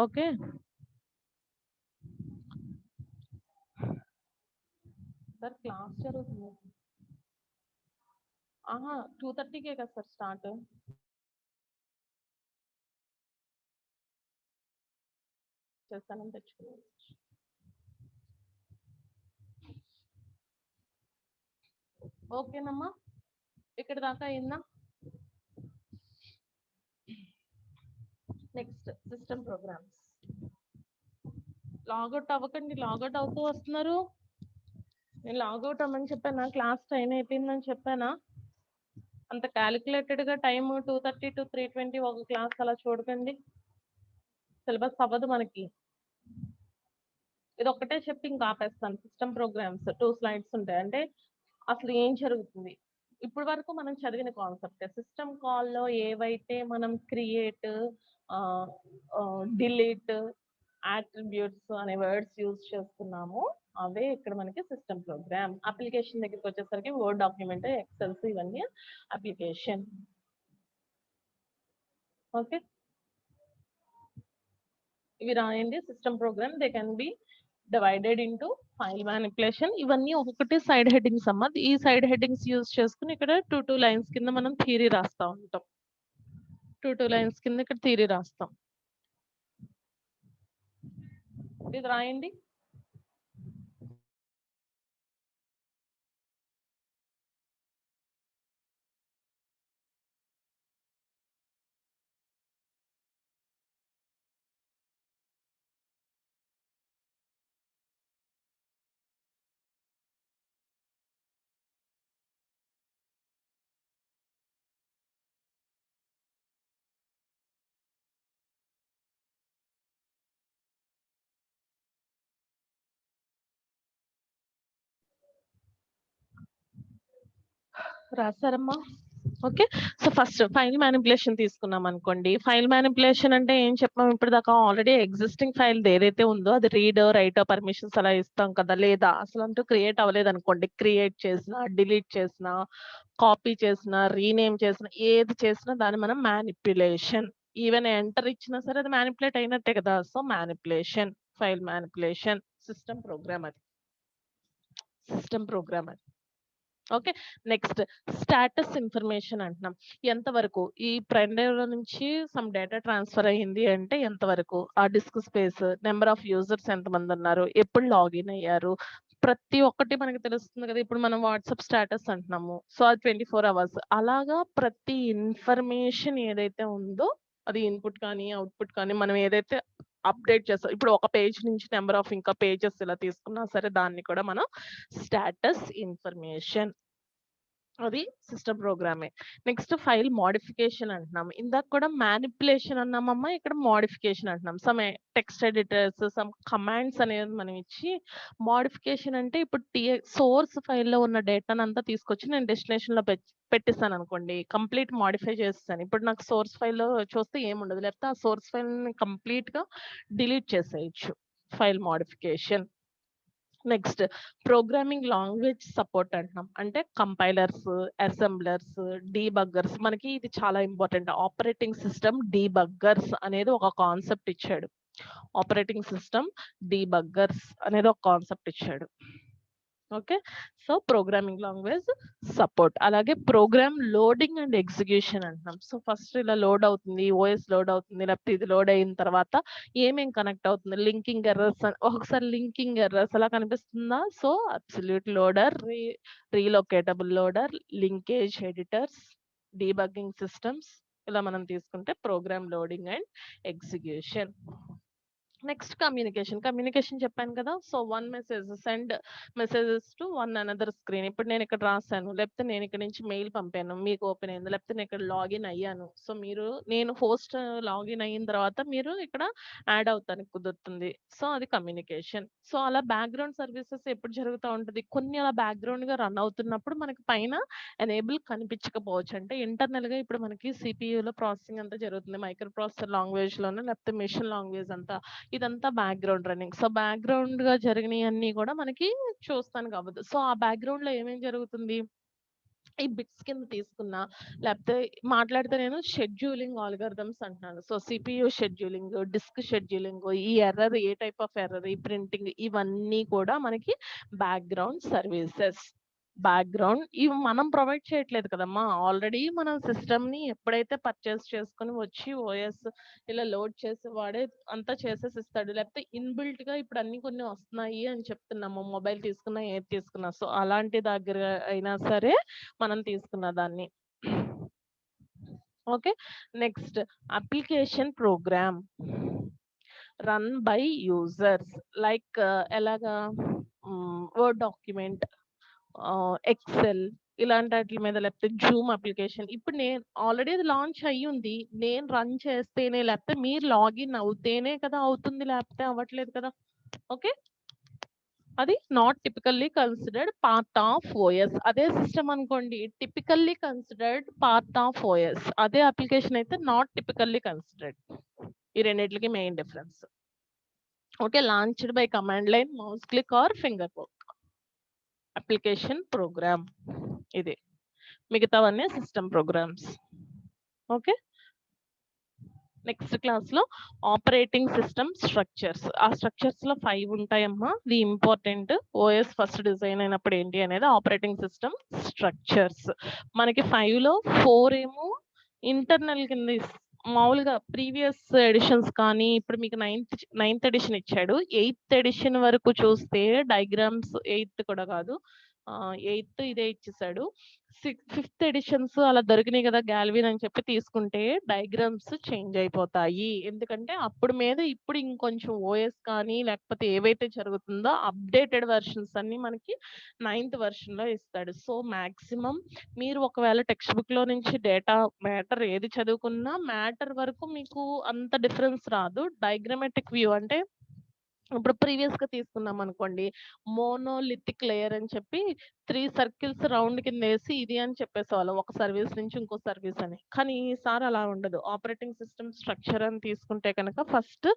ఓకే. సార్ క్లాస్ జరుగుతుంది. 2:30కే కదా సార్ స్టార్ట్. చేస్తానని తెచ్చుకున్నాను. ఓకేనమ్మా, ఇక్కడ దాకా అయిందా? Next system programs. లాగౌట్ అవ్వకండి, లాగౌట్ అవుతూ వస్తున్నారు. నేను లాగౌట్ అవ్వమని చెప్పానా? క్లాస్ టైం అయిపోయిందని చెప్పానా? అంత క్యాలిక్యులేటెడ్‌గా టైం 2:30 to 3:20 ఒక క్లాస్ అలా చూడకండి. సిలబస్ అవ్వదు మనకి. ఇది ఒక్కటే చెప్పి ఇంకా ఆపేస్తాను. సిస్టమ్ ప్రోగ్రామ్స్ 2 స్లైడ్స్ ఉంటాయి. అంటే అసలు ఏం జరుగుతుంది, ఇప్పటి వరకు మనం చదివిన కాన్సెప్ట్. సిస్టమ్ కాల్లో ఏవైతే మనం క్రియేట్, డిలీట్, అట్రిబ్యూట్స్ అనే వర్డ్స్ యూజ్ చేస్తున్నామో అవే ఇక్కడ మనకి సిస్టమ్ ప్రోగ్రామ్. అప్లికేషన్ దగ్గరికి వచ్చేసరికి వర్డ్ డాక్యుమెంట్, ఎక్సెల్స్ ఇవన్నీ అప్లికేషన్. ఓకే, ఇవి రాయండి. System program they can be divided into file manipulation. ఇవన్నీ ఒక్కొక్కటి సైడ్ హెడ్డింగ్స్ అమ్మ. ఈ సైడ్ హెడ్డింగ్స్ యూజ్ చేసుకుని ఇక్కడ 2 లైన్స్ కింద మనం థియరీ రాస్తా ఉంటాం. 2 లైన్స్ కింద ఇక్కడ థియరీ రాస్తాం. ఇది రాయండి. రాసారమ్మా? Okay. So first file manipulation తీసుకున్నాం అనుకోండి. ఫైల్ మ్యానిపులేషన్ అంటే ఏం చెప్పాం ఇప్పుడు దాకా? ఆల్రెడీ ఎగ్జిస్టింగ్ ఫైల్ ఏదైతే ఉందో అది రీడ్, రైట్ పర్మిషన్స్ అలా ఇస్తాం కదా. లేదా అసలంటూ క్రియేట్ అవ్వలేదు అనుకోండి, క్రియేట్ చేసినా, డిలీట్ చేసినా, కాపీ చేసినా, రీనేమ్ చేసినా, ఏది చేసినా దాన్ని మనం మ్యానిపులేషన్. ఈవెన్ ఎంటర్ ఇచ్చినా సరే అది మ్యానిపులేట్ అయినట్టే కదా. So manipulation, file manipulation system program అది. సిస్టమ్ ప్రోగ్రామ్ అది. ఓకే. నెక్స్ట్ స్టేటస్ ఇన్ఫర్మేషన్ అంటున్నాం. ఎంతవరకు ఈ ప్రెండర్ నుంచి సమ్ డేటా ట్రాన్స్ఫర్ అయ్యింది అంటే ఎంతవరకు, ఆ disk space, number of users ఎంతమంది ఉన్నారు, ఎప్పుడు లాగిన్ అయ్యారు, ప్రతి ఒక్కటి మనకి తెలుస్తుంది కదా. ఇప్పుడు మనం వాట్సాప్ స్టేటస్ అంటున్నాము. సో అది 24 అవర్స్. అలాగా ప్రతి ఇన్ఫర్మేషన్ ఏదైతే ఉందో అది ఇన్పుట్ కానీ అవుట్పుట్ కానీ మనం ఏదైతే అప్డేట్ చేస్తాం. ఇప్పుడు ఒక పేజ్ నుంచి నెంబర్ ఆఫ్ ఇంకా పేజెస్ ఇలా తీసుకున్నా సరే దాన్ని కూడా మనం స్టేటస్ ఇన్ఫర్మేషన్ అది సిస్టమ్ ప్రోగ్రామే. నెక్స్ట్ ఫైల్ మోడిఫికేషన్ అంటున్నాం. ఇందాక కూడా మ్యానిప్యులేషన్ అన్నామమ్మా, ఇక్కడ మోడిఫికేషన్ అంటున్నాం. Some text editors, some commands అనేది మనం ఇచ్చి, మోడిఫికేషన్ అంటే ఇప్పుడు సోర్స్ ఫైల్‌లో ఉన్న డేటానంతా తీసుకొచ్చి నేను డెస్టినేషన్‌లో పెట్టేసాననుకోండి. కంప్లీట్ మోడిఫై చేసేసాను. ఇప్పుడు నాకు సోర్స్ ఫైల్‌లో చూస్తే ఏముండదు. లేకపోతే ఆ సోర్స్ ఫైల్‌ని కంప్లీట్‌గా డిలీట్ చేసేయొచ్చు. File modification. Next programming language support అంటున్నాం. అంటే కంపైలర్స్, అసెంబ్లర్స్, డీబగ్గర్స్. మనకి ఇది చాలా ఇంపార్టెంట్. ఆపరేటింగ్ సిస్టమ్ డీబగ్గర్స్ అనేది ఒక కాన్సెప్ట్ ఇచ్చాడు. ఆపరేటింగ్ సిస్టమ్ డీబగ్గర్స్ అనేది ఒక కాన్సెప్ట్ ఇచ్చాడు. Okay. So programming language support. అలాగే ప్రోగ్రామ్ లోడింగ్ అండ్ ఎగ్జిక్యూషన్ అంటున్నాం. సో ఫస్ట్ ఇలా లోడ్ అవుతుంది, ఓఎస్ లోడ్ అవుతుంది, లేకపోతే ఇది లోడ్ అయిన తర్వాత ఏమేం కనెక్ట్ అవుతుంది, లింకింగ్ ఎర్రర్స్, ఒక్కొక్కసారి లింకింగ్ ఎర్రర్స్ అలా కనిపిస్తుందా? So absolute loader, relocatable loader, linkage editors, debugging systems, ఇలా మనం తీసుకుంటే program loading and execution. Next communication చెప్పాను కదా. So one message send messages to one another screen. ఇప్పుడు నేను ఇక్కడ రాసాను, లేకపోతే నేను ఇక్కడ నుంచి మెయిల్ పంపాను, మీకు ఓపెన్ అయింది, లేకపోతే నేను ఇక్కడ లాగిన్ అయ్యాను. సో నేను హోస్ట్ లాగిన్ అయిన తర్వాత మీరు ఇక్కడ యాడ్ అవుతానికి కుదురుతుంది. సో అది కమ్యూనికేషన్. సో అలా బ్యాక్గ్రౌండ్ సర్వీసెస్ ఎప్పుడు జరుగుతూ ఉంటుంది, కొన్ని అలా బ్యాక్గ్రౌండ్ గా రన్ అవుతున్నప్పుడు మనకి పైన ఎనేబుల్ కనిపించకపోవచ్చు. అంటే ఇంటర్నల్ గా ఇప్పుడు మనకి సిపియూలో ప్రాసెసింగ్ అంతా జరుగుతుంది, మైక్రో ప్రాసెసర్ లాంగ్వేజ్ లోనే, లేకపోతే మెషిన్ లాంగ్వేజ్ అంతా, ఇదంతా బ్యాక్గ్రౌండ్ రన్నింగ్. సో బ్యాక్గ్రౌండ్ గా జరిగినవన్నీ కూడా మనకి చూస్తానికి అవ్వదు. సో ఆ బ్యాక్గ్రౌండ్ లో ఏమేం జరుగుతుంది, ఈ బిట్స్ కింద తీసుకున్నా, లేకపోతే మాట్లాడితే నేను షెడ్యూలింగ్ ఆల్గరిథమ్స్ అంటున్నాను. So CPU scheduling, disk scheduling, ఈ ఎర్రర్ ఏ టైప్ ఆఫ్ ఎర్రర్, ఈ ప్రింటింగ్, ఇవన్నీ కూడా మనకి బ్యాక్గ్రౌండ్ సర్వీసెస్. బ్యాక్గ్రౌండ్ ఇవి మనం ప్రొవైడ్ చేయట్లేదు కదమ్మా. ఆల్రెడీ మనం సిస్టమ్ ని ఎప్పుడైతే పర్చేస్ చేసుకుని వచ్చి ఓఎస్ ఇలా లోడ్ చేసి వాడే అంతా చేసేసి ఇస్తాడు. లేకపోతే ఇన్‌బిల్ట్ గా ఇప్పుడు అన్ని కొన్ని వస్తున్నాయి అని చెప్తున్నాము. మొబైల్ తీసుకున్నా, ఏది తీసుకున్నా. సో అలాంటి దగ్గర అయినా సరే మనం తీసుకున్న దాన్ని. Okay. Next application program run by users. Like ఎలాగా, వర్డ్ డాక్యుమెంట్, ఎక్సెల్, ఇలాంటి వాటి మీద, లేకపోతే జూమ్ అప్లికేషన్. ఇప్పుడు నేను ఆల్రెడీ అది లాంచ్ అయ్యుంది. నేను రన్ చేస్తేనే, లేకపోతే మీరు లాగిన్ అవుతేనే కదా అవుతుంది, లేకపోతే అవ్వట్లేదు కదా. ఓకే. అది not typically considered part of OS. అదే సిస్టమ్ అనుకోండి, typically considered part of OS. అదే అప్లికేషన్ అయితే నాట్ టిపికల్లీ కన్సిడర్డ్. ఈ రెండిట్లకి main difference. Okay. Launched by command line, mouse click or finger poke. Application program ఇది. మిగతావన్నీ system programs. Okay. Next class లో operating system structures. ఆ structures లో 5 ఉంటాయమ్మా. ఇది ఇంపార్టెంట్. ఓఎస్ ఫస్ట్ డిజైన్ అయినప్పుడు ఏంటి అనేది ఆపరేటింగ్ సిస్టమ్ స్ట్రక్చర్స్. మనకి 5 లో 4 ఏమో ఇంటర్నల్ కింద మామూలుగా ప్రీవియస్ ఎడిషన్స్ కానీ, ఇప్పుడు మీకు నైన్త్ ఎడిషన్ ఇచ్చాడు. 8th ఎడిషన్ వరకు చూస్తే డయాగ్రామ్స్, 8th కూడా కాదు, 8th ఇదే ఇచ్చేసాడు. 5th ఎడిషన్స్ అలా దొరికినాయి కదా గాల్విన్ అని చెప్పి తీసుకుంటే డయాగ్రామ్స్ చేంజ్ అయిపోతాయి. ఎందుకంటే అప్పుడు మీద ఇప్పుడు ఇంకొంచెం ఓఎస్ కానీ, లేకపోతే ఏవైతే జరుగుతుందో అప్డేటెడ్ వెర్షన్స్ అన్ని మనకి 9th వెర్షన్ లో ఇస్తాడు. సో మాక్సిమం మీరు ఒకవేళ టెక్స్ట్ బుక్ లో నుంచి డేటా మ్యాటర్ ఏది చదువుకున్నా మ్యాటర్ వరకు మీకు అంత డిఫరెన్స్ రాదు. డయాగ్రమాటిక్ వ్యూ అంటే ఇప్పుడు ప్రీవియస్ గా తీసుకున్నాం అనుకోండి, మోనోలిథిక్ లేయర్ అని చెప్పి 3 సర్కిల్స్ రౌండ్ కింద వేసి ఇది అని చెప్పేసేవాళ్ళం, ఒక సర్వీస్ నుంచి ఇంకో సర్వీస్ అని. కానీ ఈసారి అలా ఉండదు. ఆపరేటింగ్ సిస్టమ్ స్ట్రక్చర్ అని తీసుకుంటే కనుక ఫస్ట్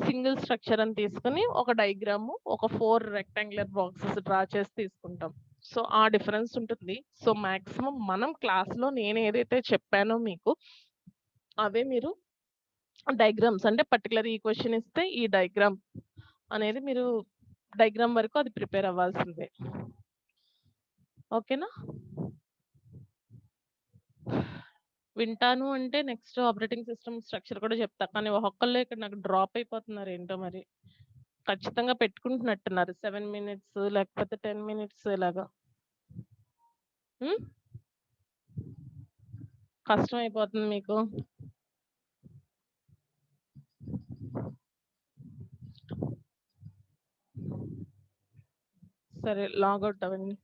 సింగిల్ స్ట్రక్చర్ అని తీసుకుని ఒక డయాగ్రామ్, ఒక 4 రెక్టాంగులర్ బాక్సెస్ డ్రా చేసి తీసుకుంటాం. సో ఆ డిఫరెన్స్ ఉంటుంది. సో మాక్సిమం మనం క్లాస్ లో నేను ఏదైతే చెప్పానో మీకు అవే మీరు డయాగ్రామ్స్, అంటే పర్టికులర్ ఈ క్వశ్చన్ ఇస్తే ఈ డయాగ్రామ్ అనేది మీరు డయాగ్రామ్ వరకు అది ప్రిపేర్ అవ్వాల్సిందే. ఓకేనా. వింటాను అంటే నెక్స్ట్ ఆపరేటింగ్ సిస్టమ్ స్ట్రక్చర్ కూడా చెప్తా. కానీ ఒక్కొక్కళ్ళు ఇక్కడ నాకు డ్రాప్ అయిపోతున్నారు ఏంటో మరి. ఖచ్చితంగా పెట్టుకుంటున్నట్టున్నారు 7 minutes లేకపోతే 10 minutes ఇలాగా. కష్టం అయిపోతుంది మీకు. సరే లాగౌట్ అవ్వండి.